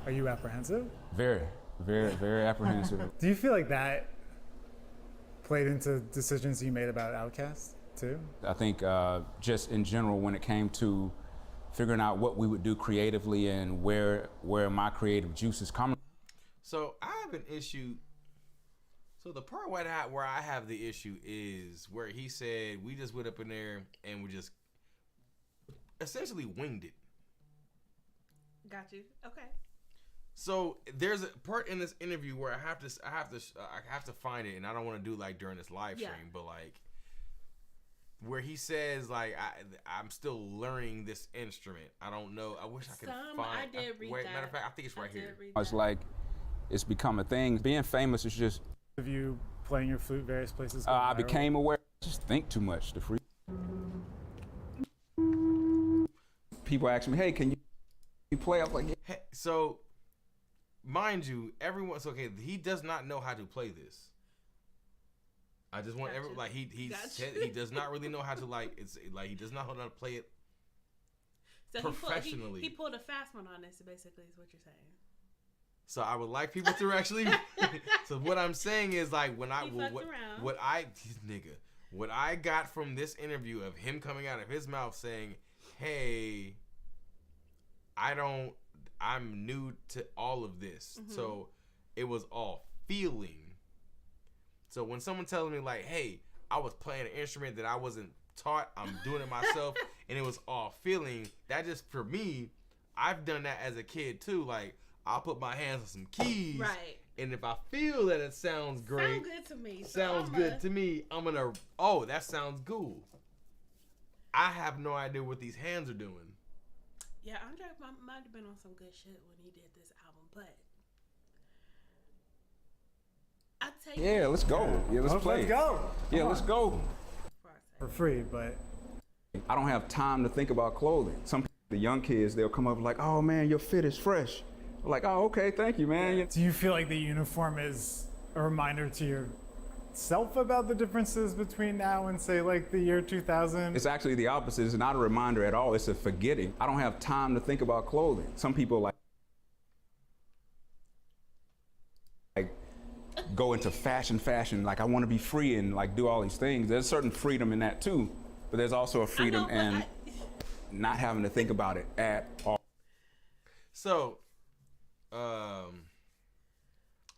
Speaker 4: Are you apprehensive?
Speaker 3: Very, very, very apprehensive.
Speaker 4: Do you feel like that played into decisions you made about Outkast too?
Speaker 3: I think just in general, when it came to figuring out what we would do creatively and where my creative juices come.
Speaker 1: So I have an issue. So the part where I have the issue is where he said we just went up in there and we just essentially winged it.
Speaker 2: Got you. Okay.
Speaker 1: So there's a part in this interview where I have to find it, and I don't want to do like during this live stream, but like where he says like I'm still learning this instrument. I don't know. I wish I could find.
Speaker 2: I did read that.
Speaker 1: Matter of fact, I think it's right here.
Speaker 3: It's like it's become a thing. Being famous is just.
Speaker 4: Of you playing your flute various places?
Speaker 3: I became aware. Just think too much. The free. People ask me, "Hey, can you play?" I'm like, yeah.
Speaker 1: Hey, so, mind you, everyone's okay. He does not know how to play this. I just want he said he does not really know how to he does not know how to play it so professionally.
Speaker 2: He pulled a fast one on this. Basically, is what you're saying.
Speaker 1: So I would like people to actually. So what I'm saying is like when what I got from this interview of him coming out of his mouth saying, "Hey, I'm new to all of this," so it was all feeling. So when someone tells me like, "Hey, I was playing an instrument that I wasn't taught, I'm doing it myself," and it was all feeling, that just for me, I've done that as a kid too, like. I'll put my hands on some keys,
Speaker 2: right?
Speaker 1: And if I feel that it sounds great,
Speaker 2: sounds good to me.
Speaker 1: I'm gonna. That sounds cool. I have no idea what these hands are doing.
Speaker 2: Yeah, Andre might have been on some good shit when he did this album, but I'll tell you.
Speaker 3: Yeah, let's go. Yeah, let's play.
Speaker 4: Let's go.
Speaker 3: Yeah, let's go.
Speaker 4: For free, but
Speaker 3: I don't have time to think about clothing. The young kids, they'll come up like, oh man, your fit is fresh. I'm like, oh, okay, thank you, man.
Speaker 4: Do you feel like the uniform is a reminder to yourself about the differences between now and say like the year 2000?
Speaker 3: It's actually the opposite. It's not a reminder at all. It's a forgetting. I don't have time to think about clothing. Some people like go into fashion, like I want to be free and like do all these things. There's certain freedom in that too, but there's also a freedom in not having to think about it at all.
Speaker 1: So, I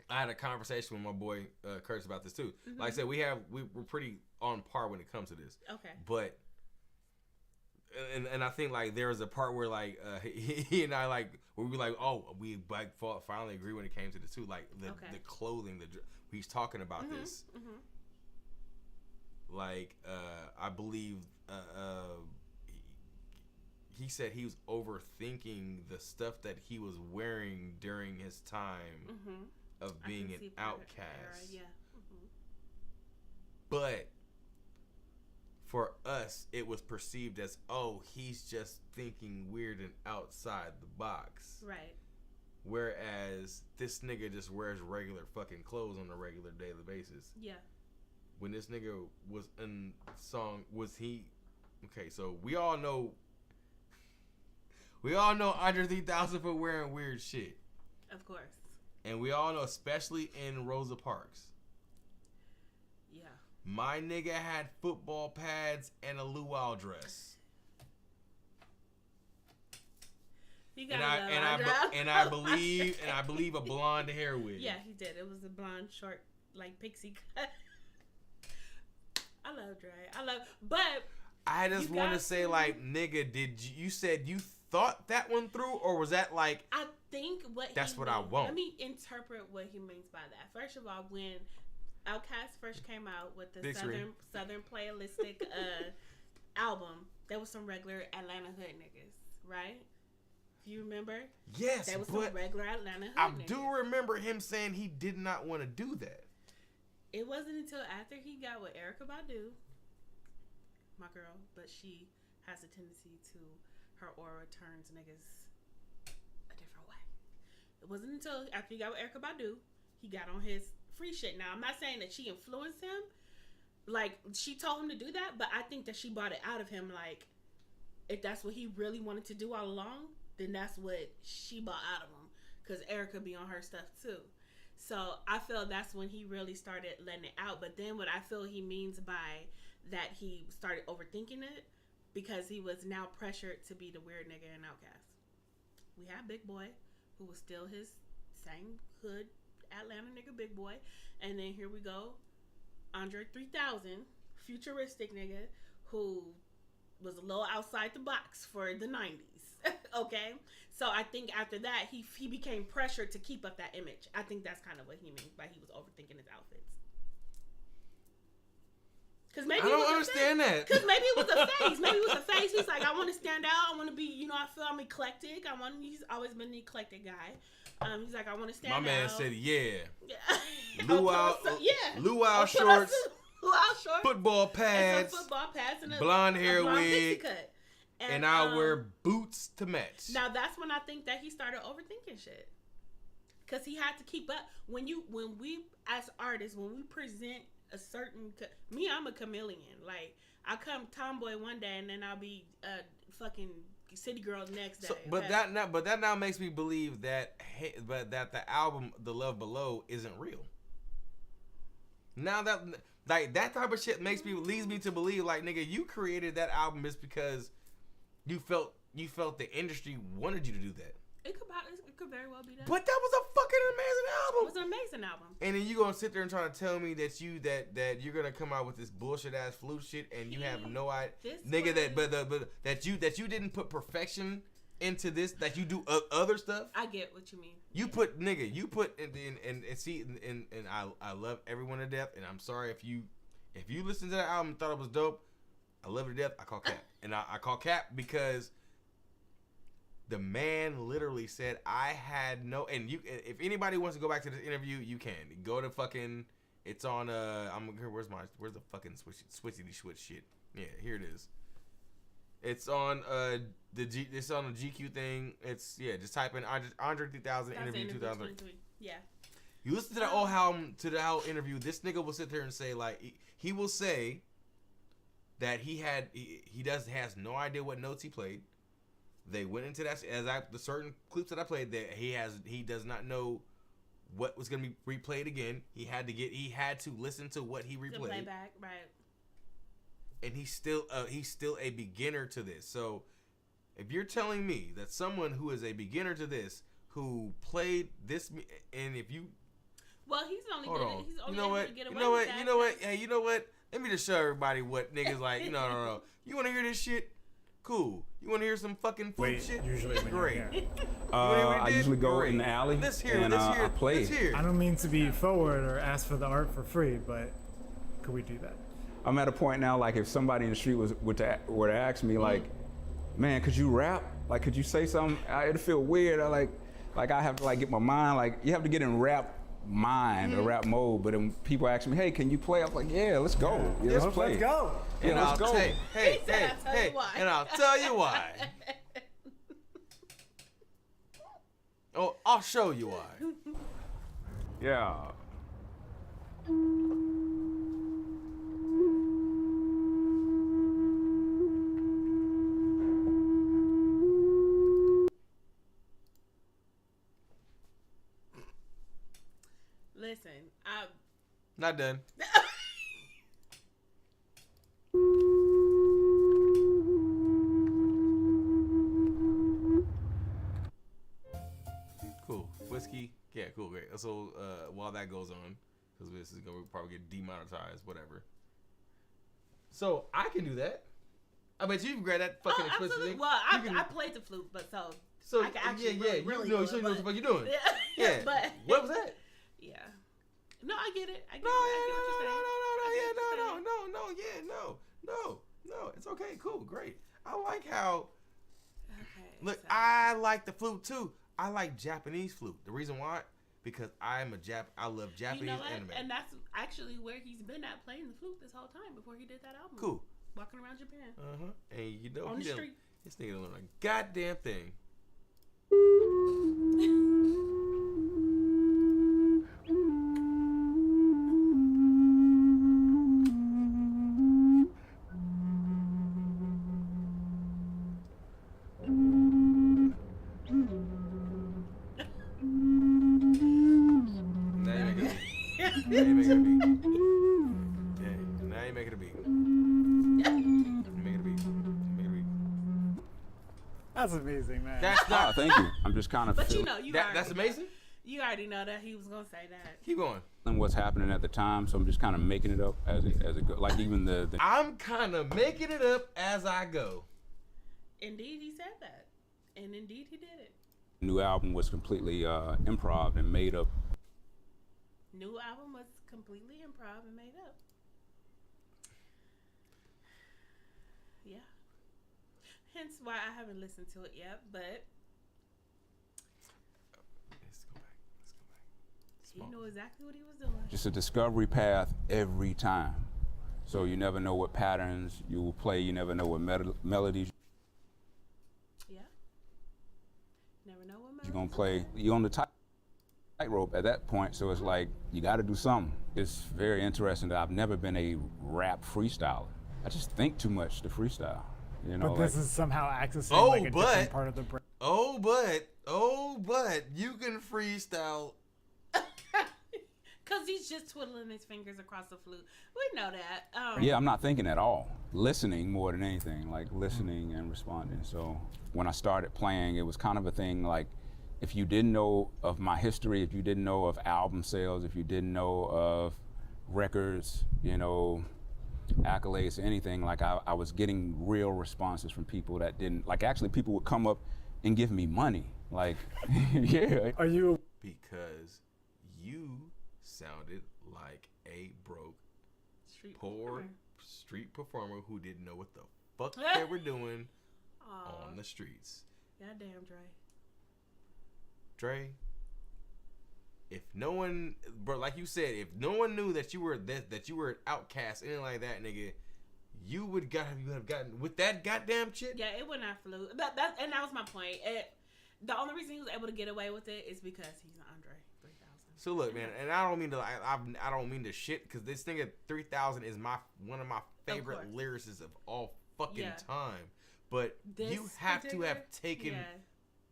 Speaker 1: had a conversation with my boy Curtis about this too. Mm-hmm. Like I said, we're pretty on par when it comes to this.
Speaker 2: Okay.
Speaker 1: But and I think like there was a part where like he and I like where we were like, oh, we like finally agree when it came to the two, like the clothing, he's talking about this. Mm-hmm. Like I believe he said he was overthinking the stuff that he was wearing during his time of being an outcast. Yeah. Mm-hmm. But for us, it was perceived as, oh, he's just thinking weird and outside the box.
Speaker 2: Right.
Speaker 1: Whereas this nigga just wears regular fucking clothes on a regular daily basis.
Speaker 2: Yeah.
Speaker 1: When this nigga was in song, was he... Okay, so we all know Andre 3000 for wearing weird shit.
Speaker 2: Of course.
Speaker 1: And we all know, especially in Rosa Parks.
Speaker 2: Yeah.
Speaker 1: My nigga had football pads and a luau dress. I believe a blonde hair wig.
Speaker 2: Yeah, he did. It was a blonde, short, like pixie cut. I love Dre. But
Speaker 1: I just want to say, like, nigga, you said you thought that one through, or was that like?
Speaker 2: I think that's what I want. Let me interpret what he means by that. First of all, when Outkast first came out with the Southern Playalistic album, there was some regular Atlanta hood niggas, right? If you remember?
Speaker 1: Yes,
Speaker 2: there was some regular Atlanta hood
Speaker 1: I
Speaker 2: niggas.
Speaker 1: do remember him saying he did not want to do that.
Speaker 2: It wasn't until after he got with Erykah Badu, my girl, but she has a tendency to, her aura turns niggas a different way. It wasn't until after he got with Erykah Badu, he got on his free shit. Now, I'm not saying that she influenced him. Like, she told him to do that, but I think that she brought it out of him. Like, if that's what he really wanted to do all along, then that's what she brought out of him. Because Erykah be on her stuff, too. So, I feel that's when he really started letting it out. But then what I feel he means by that he started overthinking it, because he was now pressured to be the weird nigga in Outkast. We had Big Boy, who was still his same hood Atlanta nigga Big Boy. And then here we go, Andre 3000, futuristic nigga, who was a little outside the box for the 90s. Okay? So I think after that, he became pressured to keep up that image. I think that's kind of what he means by he was overthinking his outfits. Maybe I don't understand that. Because maybe it was a phase. Maybe it was a phase. He's like, I want to stand out. I want to be, I feel I'm eclectic. He's always been an eclectic guy. He's like, I want to stand out.
Speaker 1: My man said, yeah.
Speaker 2: Luau
Speaker 1: shorts. Luau shorts. Football pads.
Speaker 2: And a
Speaker 1: blonde hair wig.
Speaker 2: Cut.
Speaker 1: And I wear boots to match.
Speaker 2: Now, that's when I think that he started overthinking shit. Because he had to keep up. When we, as artists, when we present a certain I'm a chameleon. Like, I come tomboy one day and then I'll be fucking city girl the next day.
Speaker 1: So, but that now makes me believe that that the album The Love Below isn't real. Now that like that type of shit leads me to believe, like, nigga, you created that album just because you felt the industry wanted you to do that.
Speaker 2: It could very well be that.
Speaker 1: But that was a fucking amazing album.
Speaker 2: It was an amazing album.
Speaker 1: And then you gonna sit there and try to tell me that you're gonna come out with this bullshit ass flute shit and you have no idea, nigga, that you didn't put perfection into this, that you do other stuff.
Speaker 2: I get what you mean.
Speaker 1: You put and I love everyone to death, and I'm sorry if you listened to that album and thought it was dope. I love it to death. I call cap, and I call cap because the man literally said, I had no, and you, if anybody wants to go back to this interview, you can go to fucking, it's on, where's the fucking switchy switch shit? Yeah, here it is. It's on it's on the GQ thing. It's just type in Andre 3000 interview 2003.
Speaker 2: Yeah.
Speaker 1: You listen to the whole interview. This nigga will sit there and say like he will say that he has no idea what notes he played. They went into that the certain clips that I played that he does not know what was gonna be replayed again. He had to listen to what he replayed. To play back, right. And he's still a beginner to this. So if you're telling me that someone who is a beginner to this, who played this, and if you,
Speaker 2: well, he's only able to get away
Speaker 1: you know what,
Speaker 2: with that.
Speaker 1: you know what, hey, you know what? Let me just show everybody what niggas like. No. You want to hear this shit? Cool. You want to hear some fucking flute shit?
Speaker 4: Usually
Speaker 1: great.
Speaker 3: I usually go in the alley and I play.
Speaker 4: I don't mean to be forward or ask for the art for free, but could we do that?
Speaker 3: I'm at a point now, like if somebody in the street were to ask me, like, man, could you rap? Like, could you say something? It'd feel weird. I have to like get my mind, like you have to get in rap mind or rap mode. But when people ask me, hey, can you play? I'm like, yeah, let's go. Yeah, let's play.
Speaker 4: Let's go.
Speaker 3: Yeah,
Speaker 1: and
Speaker 3: let's go.
Speaker 1: Hey, and I'll tell you why. Oh, I'll show you why.
Speaker 3: Yeah.
Speaker 2: Listen, I'm
Speaker 1: not done. Cool. Whiskey. Yeah, cool, great. So while that goes on, because this is going to probably get demonetized, whatever. So I can do that. I bet you can grab that fucking explicit thing.
Speaker 2: Well, I played the flute, but so I can actually really
Speaker 1: you know what the fuck you doing. Yeah. But what was that?
Speaker 2: Yeah. No, I get it.
Speaker 1: No. It's okay. Cool. Great. I like how. Okay. Look, I like the flute too. I like Japanese flute. The reason why, because I love Japanese anime.
Speaker 2: And that's actually where he's been at playing the flute this whole time before he did that album.
Speaker 1: Cool.
Speaker 2: Walking around Japan.
Speaker 1: And you know,
Speaker 2: on the street.
Speaker 1: This nigga don't learn a goddamn thing. Now you making a beat. Now you making a beat.
Speaker 4: That's amazing, man.
Speaker 1: That's not.
Speaker 3: Thank you. I'm just kind of.
Speaker 2: But you know,
Speaker 1: that's amazing.
Speaker 2: You already know that he was gonna say that.
Speaker 1: Keep going.
Speaker 3: And what's happening at the time, so I'm just kind of making it up as it goes. Like even the.
Speaker 1: I'm kind of making it up as I go.
Speaker 2: Indeed, he said that, and indeed he did it.
Speaker 3: New album was completely improv and made up.
Speaker 2: New album was completely improv and made up. Yeah. Hence why I haven't listened to it yet, but
Speaker 1: let's go back.
Speaker 2: He knew exactly what he was doing.
Speaker 3: Just a discovery path every time. So you never know what patterns you will play. You never know what melodies.
Speaker 2: Yeah. Never know what melodies
Speaker 3: you're gonna play. You're on the tightrope at that point, so it's like you got to do something. It's very interesting that I've never been a rap freestyler. I just think too much to freestyle. You know,
Speaker 4: but this is somehow accessing different part of the brain.
Speaker 1: Oh, but you can freestyle.
Speaker 2: Because he's just twiddling his fingers across the flute. We know that.
Speaker 3: Yeah, I'm not thinking at all. Listening more than anything, like listening and responding. So when I started playing, it was kind of a thing like, if you didn't know of my history, if you didn't know of album sales, if you didn't know of records, you know, accolades, anything, like I was getting real responses from people that didn't, like actually people would come up and give me money. Like, yeah.
Speaker 4: Are you?
Speaker 1: Because you sounded like a broke, street performer who didn't know what the fuck they were doing on the streets.
Speaker 2: Goddamn,
Speaker 1: Dre, if no one, bro, like you said, if no one knew that you were that you were an outcast, anything like that, nigga, you have gotten with that goddamn shit.
Speaker 2: Yeah, it would not flew. And that was my point. The only reason he was able to get away with it is because he's Andre 3000.
Speaker 1: So look, man, and I don't mean to I don't mean to shit because this thing at 3000 is one of my favorite lyricists of all fucking time. But
Speaker 2: This
Speaker 1: you have to have taken.
Speaker 2: Yeah.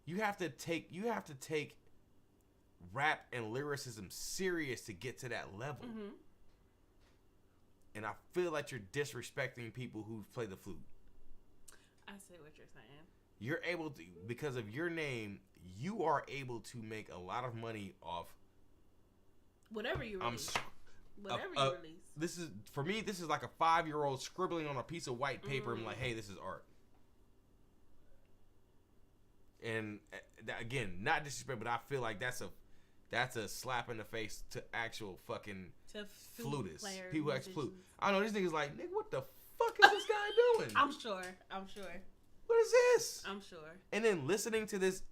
Speaker 1: You have to take rap and lyricism serious to get to that level.
Speaker 2: Mm-hmm.
Speaker 1: And I feel like you're disrespecting people who play the flute.
Speaker 2: I see what you're saying.
Speaker 1: You're able to, because of your name, you are able to make a lot of money off
Speaker 2: Whatever you release. Whatever you release.
Speaker 1: This is, for me, this is like a 5-year-old scribbling on a piece of white paper and like, hey, this is art. And again, not disrespect, but I feel like that's a slap in the face to actual fucking flutists. People who actually flute. I know these niggas like, nigga, what the fuck is this guy doing?
Speaker 2: I'm sure.
Speaker 1: What is this?
Speaker 2: I'm sure.
Speaker 1: And then listening to this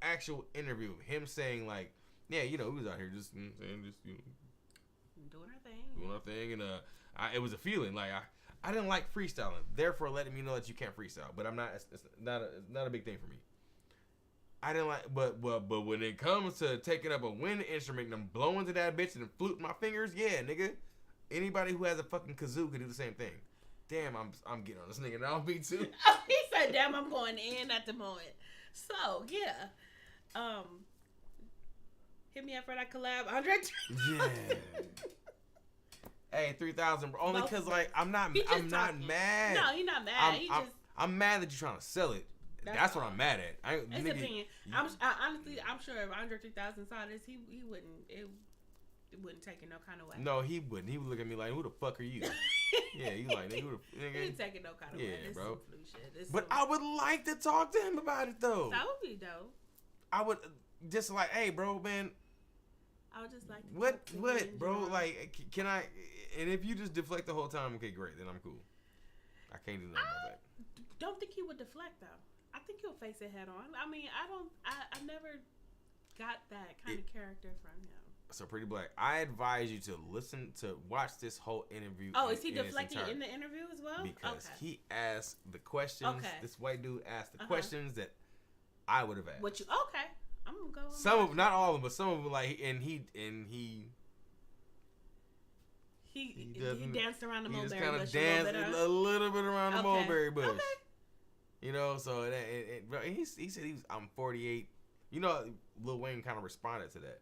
Speaker 1: actual interview of him saying like, yeah, you know, we was out here just, doing our thing, and it was a feeling like I didn't like freestyling, therefore letting me know that you can't freestyle. But I'm not. It's not a big thing for me. I didn't like, but when it comes to taking up a wind instrument and I'm blowing to that bitch and fluting my fingers, yeah, nigga. Anybody who has a fucking kazoo could do the same thing. Damn, I'm getting on this nigga now. Me too.
Speaker 2: He said, "Damn, I'm going in at the moment." So yeah, hit me up for that collab, Andre.
Speaker 1: Yeah. Hey, 3000, bro. Only because like I'm not mad.
Speaker 2: No, you're not mad.
Speaker 1: I'm mad that you're trying to sell it. That's what I'm mad at.
Speaker 2: It's nigga, opinion. Honestly, I'm sure if Andre 3000 saw this, he wouldn't. It wouldn't take it no kind of way.
Speaker 1: No, he wouldn't. He would look at me like, "Who the fuck are you?" Yeah, he's like, "Nigga,
Speaker 2: he ain't taking no kind of way."
Speaker 1: Yeah, bro.
Speaker 2: Shit.
Speaker 1: But I would like to talk to him about it though.
Speaker 2: That would be dope.
Speaker 1: I would just like, hey, bro, man.
Speaker 2: I would just like to
Speaker 1: what, bro? Like, can I? And if you just deflect the whole time, okay, great. Then I'm cool. I can't do nothing about that.
Speaker 2: Don't think he would deflect though. I think he'll face it head on. I mean, I never got that kind of character from him.
Speaker 1: So Pretty Blaq, I advise you to watch this whole interview.
Speaker 2: Oh, is he deflecting in the interview as well?
Speaker 1: Because he asked the questions.
Speaker 2: Okay.
Speaker 1: This white dude asked the questions that I would have asked.
Speaker 2: Okay. I'm gonna go.
Speaker 1: Some of them, not all of them, but some of them, like, and he
Speaker 2: danced around the mulberry bush.
Speaker 1: He just kind of danced a little bit around the mulberry bush. Okay. You know, so bro, he said I'm 48. You know, Lil Wayne kind of responded to that.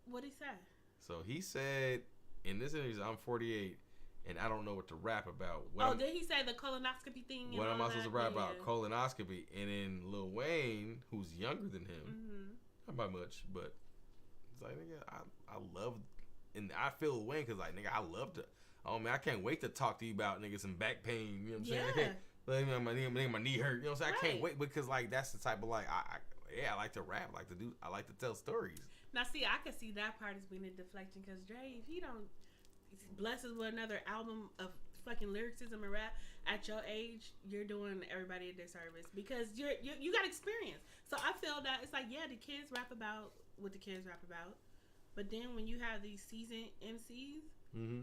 Speaker 2: What'd he say?
Speaker 1: So he said in this interview, I'm 48 and I don't know what to rap about.
Speaker 2: Did he say the colonoscopy thing?
Speaker 1: What am I supposed to rap about? Colonoscopy. And then Lil Wayne, who's younger than him, not by much, but it's like, nigga, I love, and I feel Lil Wayne because, like, nigga, I love to, oh man, I can't wait to talk to you about, nigga, some back pain. You know what I'm saying? Like, my knee hurt. You know what I'm saying? Right. I can't wait because, like, that's the type of, like, I like to rap, I like to tell stories.
Speaker 2: Now, see, I can see that part as being a deflection because Dre, if he don't bless us with another album of fucking lyricism and rap at your age, you're doing everybody a disservice because you got experience. So I feel that it's like, yeah, the kids rap about what the kids rap about, but then when you have these seasoned MCs,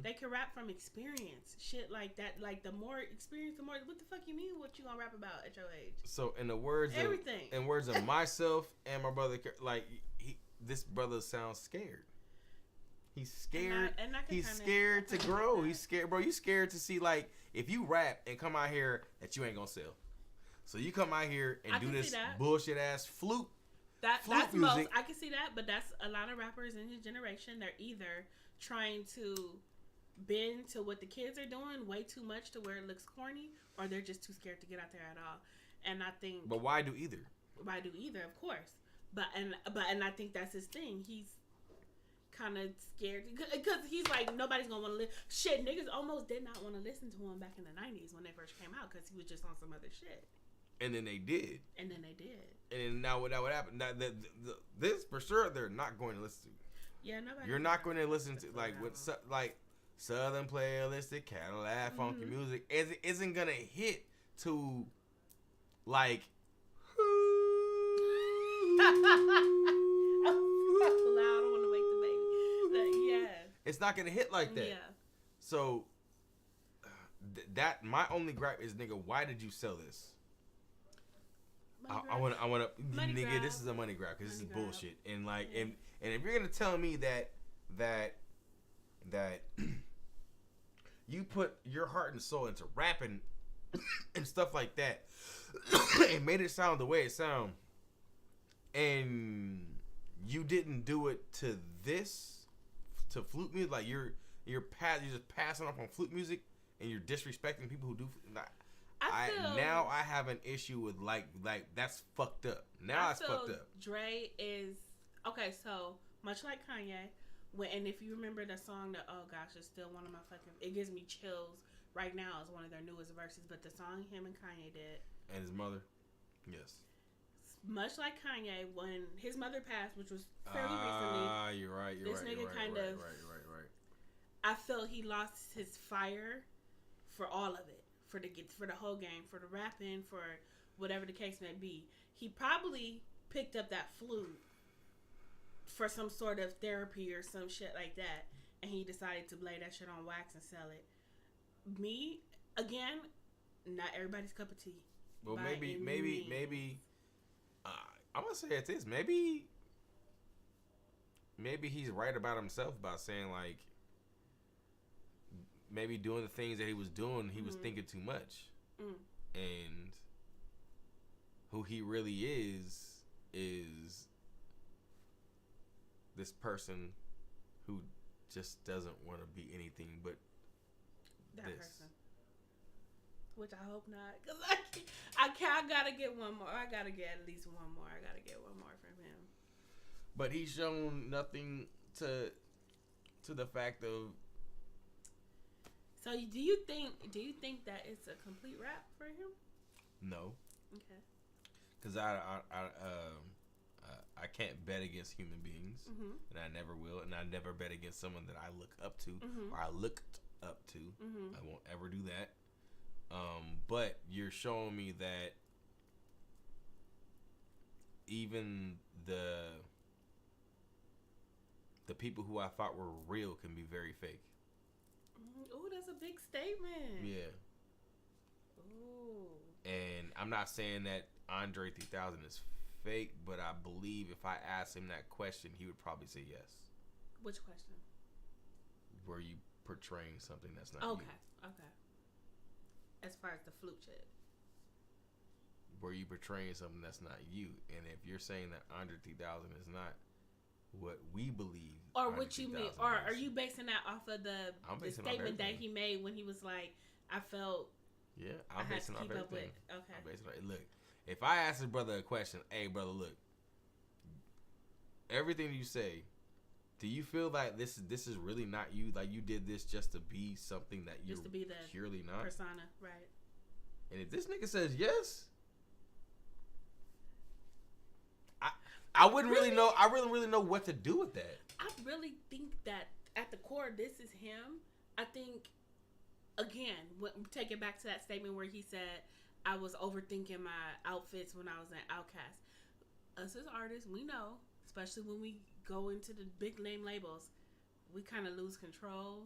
Speaker 2: they can rap from experience, shit like that. Like the more experience, the more. What the fuck you mean? What you gonna rap about at your age? So in the words
Speaker 1: of myself and my brother, like this brother sounds scared. He's scared. He's scared to grow. He's scared, bro. You scared to see, like, if you rap and come out here that you ain't gonna sell. So you come out here and do this bullshit ass flute.
Speaker 2: That's music. Most. I can see that, but that's a lot of rappers in his generation. They're either trying to bend to what the kids are doing way too much to where it looks corny, or they're just too scared to get out there at all. And I think.
Speaker 1: But why do either?
Speaker 2: Why do either? Of course. But I think that's his thing. He's kind of scared because he's like, nobody's gonna want to listen. Shit, niggas almost did not want to listen to him back in the 90s when they first came out because he was just on some other shit.
Speaker 1: And then they did.
Speaker 2: And
Speaker 1: then now what happened? Now this for sure they're not going to listen to.
Speaker 2: Yeah, nobody.
Speaker 1: You're not going to listen to like what like Southern playlistic Cadillac funky music isn't gonna hit to like. It's not gonna hit like that. Yeah. So that my only gripe is, nigga, why did you sell this?
Speaker 2: Money
Speaker 1: I want to,
Speaker 2: Money
Speaker 1: nigga,
Speaker 2: grab.
Speaker 1: this is a money grab because this is
Speaker 2: Money grab.
Speaker 1: bullshit. And like,
Speaker 2: Yeah.
Speaker 1: and if you're gonna tell me that you put your heart and soul into rapping and stuff like that, and made it sound the way it sound, and you didn't do it to flute music, like you're just passing off on flute music, and you're disrespecting people who do. Now I have an issue with like that's fucked up. Now it's fucked up.
Speaker 2: Dre is okay. So much like Kanye, and if you remember the song that, oh gosh, it's still one of my fucking. It gives me chills right now. It's one of their newest verses, but the song him and Kanye did,
Speaker 1: and his mother, yes.
Speaker 2: Much like Kanye, when his mother passed, which was fairly recently.
Speaker 1: You're right.
Speaker 2: This nigga kind of.
Speaker 1: Right.
Speaker 2: I feel he lost his fire for all of it. For the whole game, for the rapping, for whatever the case may be. He probably picked up that flute for some sort of therapy or some shit like that, and he decided to lay that shit on wax and sell it. Me, again, not everybody's cup of tea.
Speaker 1: Well, maybe I'm gonna say it is. Maybe he's right about himself by saying like, maybe doing the things that he was doing, he was thinking too much. And who he really is this person who just doesn't want to be anything but
Speaker 2: that
Speaker 1: this
Speaker 2: person. Which I hope not, because I gotta get one more. I gotta get at least one more. I gotta get one more from him.
Speaker 1: But he's shown nothing to the fact of.
Speaker 2: So do you think that it's a complete wrap for him?
Speaker 1: No.
Speaker 2: Okay.
Speaker 1: Because I can't bet against human beings, and I never will, and I never bet against someone that I look up to or I looked up to. I won't ever do that. But you're showing me that even the people who I thought were real can be very fake.
Speaker 2: Ooh, that's a big statement.
Speaker 1: Yeah.
Speaker 2: Ooh.
Speaker 1: And I'm not saying that Andre 3000 is fake, but I believe if I asked him that question, he would probably say yes.
Speaker 2: Which question?
Speaker 1: Were you portraying something that's not you?
Speaker 2: Okay. As far as the flute shit.
Speaker 1: Were you portraying something that's not you? And if you're saying that Andre 3000 is not what we believe,
Speaker 2: or what you mean, or are you basing that off of the statement that he made when he was like, I felt.
Speaker 1: Yeah, I'm basing off everything.
Speaker 2: Okay.
Speaker 1: I'm basing off. Look, if I ask his brother a question, hey brother, look, everything you say, do you feel like this is really not you? Like you did this just to be something that you're purely not?
Speaker 2: Persona, right?
Speaker 1: And if this nigga says yes, I wouldn't really know. I really know what to do with that.
Speaker 2: I really think that at the core, this is him. I think, again, take it back to that statement where he said, I was overthinking my outfits when I was an Outcast. Us as artists, we know, especially when we go into the big name labels, we kind of lose control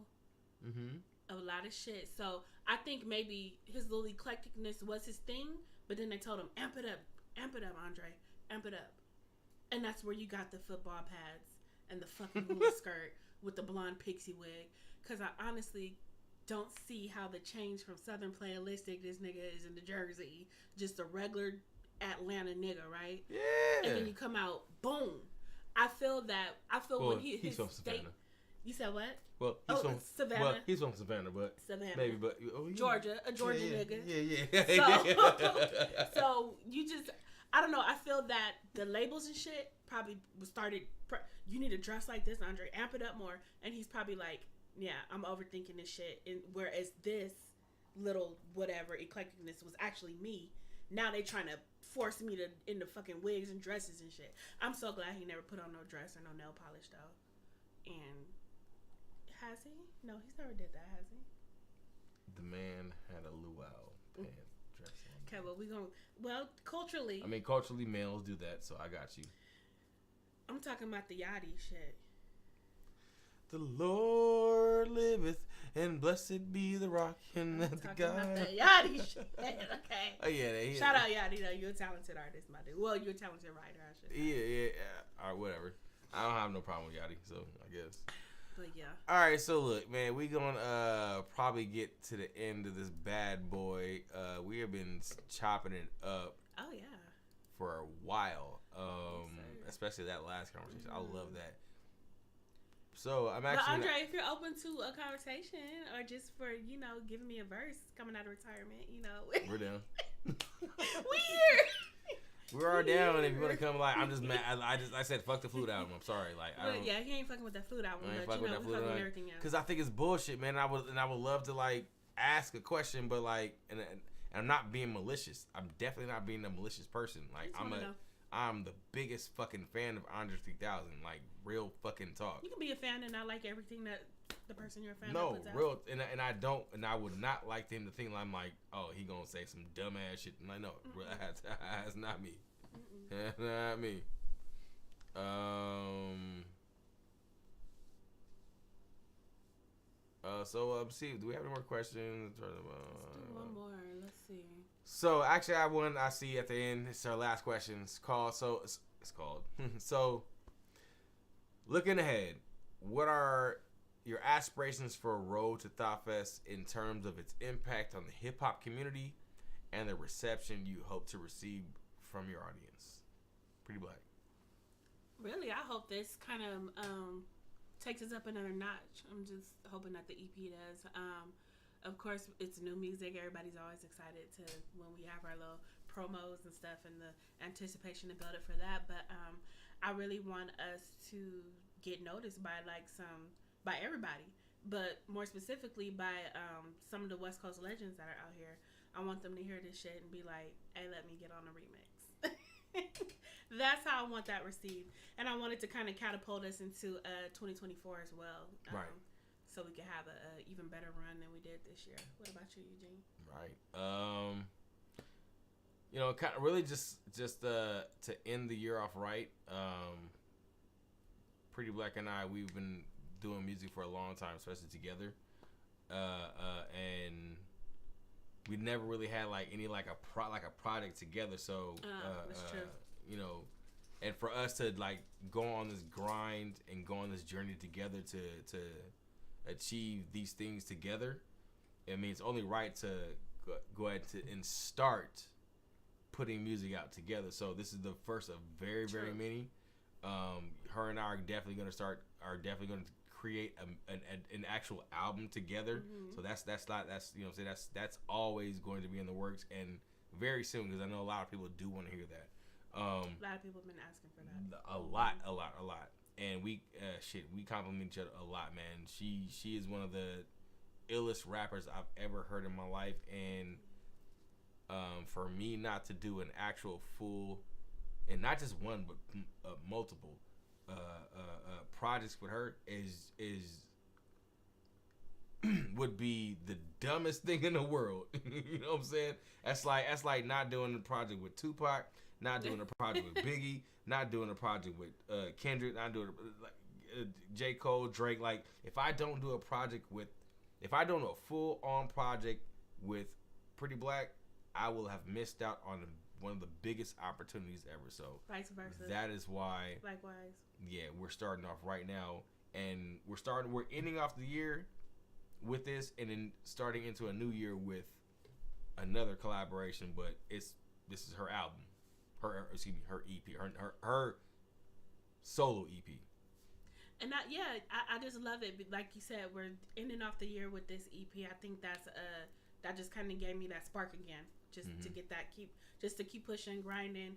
Speaker 2: of a lot of shit. So I think maybe his little eclecticness was his thing, but then they told him, amp it up, Andre, amp it up. And that's where you got the football pads and the fucking hula skirt with the blonde pixie wig. Because I honestly don't see how the change from Southern Playalistic, this nigga is in the Jersey, just a regular Atlanta nigga, right?
Speaker 1: Yeah.
Speaker 2: And then you come out, boom. I feel when
Speaker 1: he's from Savannah.
Speaker 2: You said what?
Speaker 1: Well, he's from
Speaker 2: Savannah.
Speaker 1: Well, he's from Savannah, but
Speaker 2: Savannah.
Speaker 1: Maybe, but
Speaker 2: Georgia, a Georgia nigga.
Speaker 1: Yeah.
Speaker 2: So you just, I don't know. I feel that the labels and shit probably started. You need to dress like this, Andre. Amp it up more. And he's probably like, yeah, I'm overthinking this shit. And whereas this little whatever eclecticness was actually me. Now they trying to force me into fucking wigs and dresses and shit. I'm so glad he never put on no dress or no nail polish though. And has he? No, he's never did that, has he?
Speaker 1: The man had a luau pant dress on.
Speaker 2: Okay, well, culturally.
Speaker 1: I mean, culturally, males do that, so I got you.
Speaker 2: I'm talking about the Yachty shit.
Speaker 1: The Lord liveth and blessed be the rock and the
Speaker 2: Talking about
Speaker 1: God.
Speaker 2: that Yachty shit. Okay.
Speaker 1: Oh yeah,
Speaker 2: Shout out Yachty though. You're a talented artist, my dude. Well, you're a talented writer, I should say.
Speaker 1: Yeah. All right, whatever. I don't have no problem with Yachty, so I guess.
Speaker 2: But yeah.
Speaker 1: All right, so look, man, we gonna probably get to the end of this bad boy. We have been chopping it up.
Speaker 2: Oh yeah.
Speaker 1: For a while,
Speaker 2: Yes,
Speaker 1: especially that last conversation. I love that. So I'm actually.
Speaker 2: But Andre, if you're open to a conversation or just for giving me a verse coming out of retirement,
Speaker 1: We're down.
Speaker 2: we here.
Speaker 1: We are down. If you want to come, like, I'm just mad. I said fuck the flute album. I'm sorry, like I don't.
Speaker 2: Yeah, he ain't fucking with that flute album.
Speaker 1: I ain't
Speaker 2: But
Speaker 1: fucking with that
Speaker 2: we
Speaker 1: flute
Speaker 2: fucking with
Speaker 1: album.
Speaker 2: everything else.
Speaker 1: Because I think it's bullshit, man. I would love to like ask a question, but like, and I'm not being malicious. I'm definitely not being a malicious person. Like I'm the biggest fucking fan of Andre 3000. Like real fucking talk.
Speaker 2: You can be a fan and not like everything that the person you're a fan of
Speaker 1: No,
Speaker 2: puts out.
Speaker 1: real, and I don't, and I would not like them to think I'm like, oh, he gonna say some dumbass shit. Like, no, that's not me. That's not me. So see, do we have any more questions?
Speaker 2: Let's do one more. Let's see.
Speaker 1: So actually, I see at the end. It's our last question. It's called. So it's called. So looking ahead, what are your aspirations for Road to Thought Fest in terms of its impact on the hip hop community and the reception you hope to receive from your audience? Pretty Blaq.
Speaker 2: Really, I hope this kind of takes us up another notch. I'm just hoping that the EP does. Of course, it's new music. Everybody's always excited to when we have our little promos and stuff, and the anticipation to build it for that. But I really want us to get noticed by by everybody, but more specifically by some of the West Coast legends that are out here. I want them to hear this shit and be like, "Hey, let me get on a remix." That's how I want that received, and I want it to kind of catapult us into 2024 as well.
Speaker 1: Right.
Speaker 2: So we can have a even better run than we did this year. What about you, Eugene?
Speaker 1: Right. Kind of really just to end the year off right. Pretty Blaq and I, we've been doing music for a long time, especially together. And we never really had like any like a project together. So
Speaker 2: that's true.
Speaker 1: And for us to like go on this grind and go on this journey together to achieve these things together, I mean, it's only right to go ahead and start putting music out together. So this is the first of very, very many. Her and I are definitely going to create an actual album together. Mm-hmm. So that's always going to be in the works, and very soon, because I know a lot of people do want to hear that.
Speaker 2: A lot of people have been asking for that.
Speaker 1: A lot. And we compliment each other a lot, man. She is one of the illest rappers I've ever heard in my life, and for me not to do an actual full, and not just one but multiple projects with her is would be the dumbest thing in the world. You know what I'm saying? That's like not doing a project with Tupac, not doing a project with Biggie, not doing a project with Kendrick, not doing J. Cole, Drake. Like if I don't do a full on project with Pretty Blaq, I will have missed out on one of the biggest opportunities ever. So
Speaker 2: vice versa.
Speaker 1: That is why.
Speaker 2: Likewise. Yeah,
Speaker 1: we're starting off right now, and we're ending off the year with this, and then starting into a new year with another collaboration. But this is her album, her EP, her solo EP.
Speaker 2: And I just love it. Like you said, we're ending off the year with this EP. I think that just kind of gave me that spark again, just to get that to keep pushing, grinding,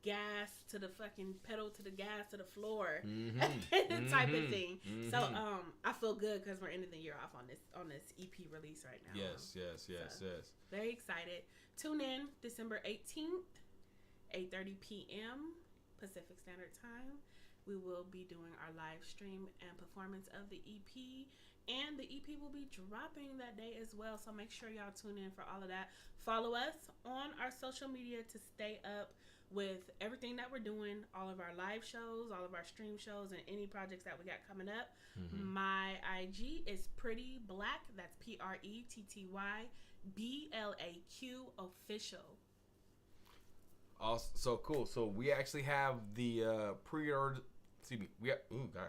Speaker 2: gas to the fucking pedal to the gas to the floor, type of thing. So I feel good because we're ending the year off on this EP release right now.
Speaker 1: Yes.
Speaker 2: Very excited. Tune in December 18th, 8:30 p.m. Pacific Standard Time. We will be doing our live stream and performance of the EP, and the EP will be dropping that day as well. So make sure y'all tune in for all of that. Follow us on our social media to stay up with everything that we're doing, all of our live shows, all of our stream shows, and any projects that we got coming up. My IG is Pretty Blaq. That's PrettyBlaq official.
Speaker 1: So cool. So we actually have the pre-order. Excuse me. I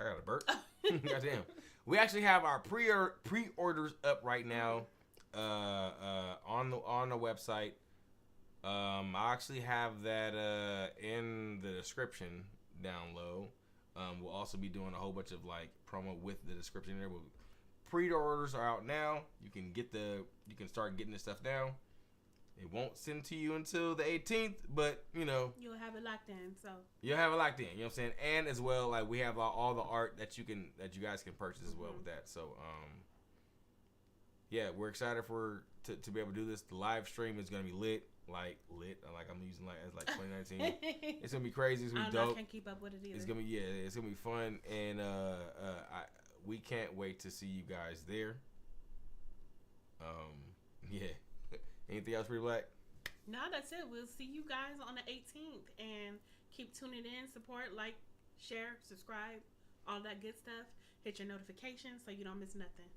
Speaker 1: got a burp. Goddamn. We actually have our pre-orders up right now on the website. I actually have that in the description down low. We'll also be doing a whole bunch of like promo with the description there. Pre-orders are out now. You can start getting this stuff now. It won't send to you until the 18th, but you know
Speaker 2: you'll have it locked in. So
Speaker 1: you'll have it locked in. You know what I'm saying? And as well, like we have all the art that you guys can purchase as well with that. So yeah, we're excited to be able to do this. The live stream is gonna be lit. Like I'm using as 2019. It's gonna be crazy. It's gonna be dope.
Speaker 2: I can't keep up with it either.
Speaker 1: It's gonna be fun, and we can't wait to see you guys there. Yeah. Anything else, Pretty Blaq?
Speaker 2: No, that's it. We'll see you guys on the 18th, and keep tuning in, support, like, share, subscribe, all that good stuff. Hit your notifications so you don't miss nothing.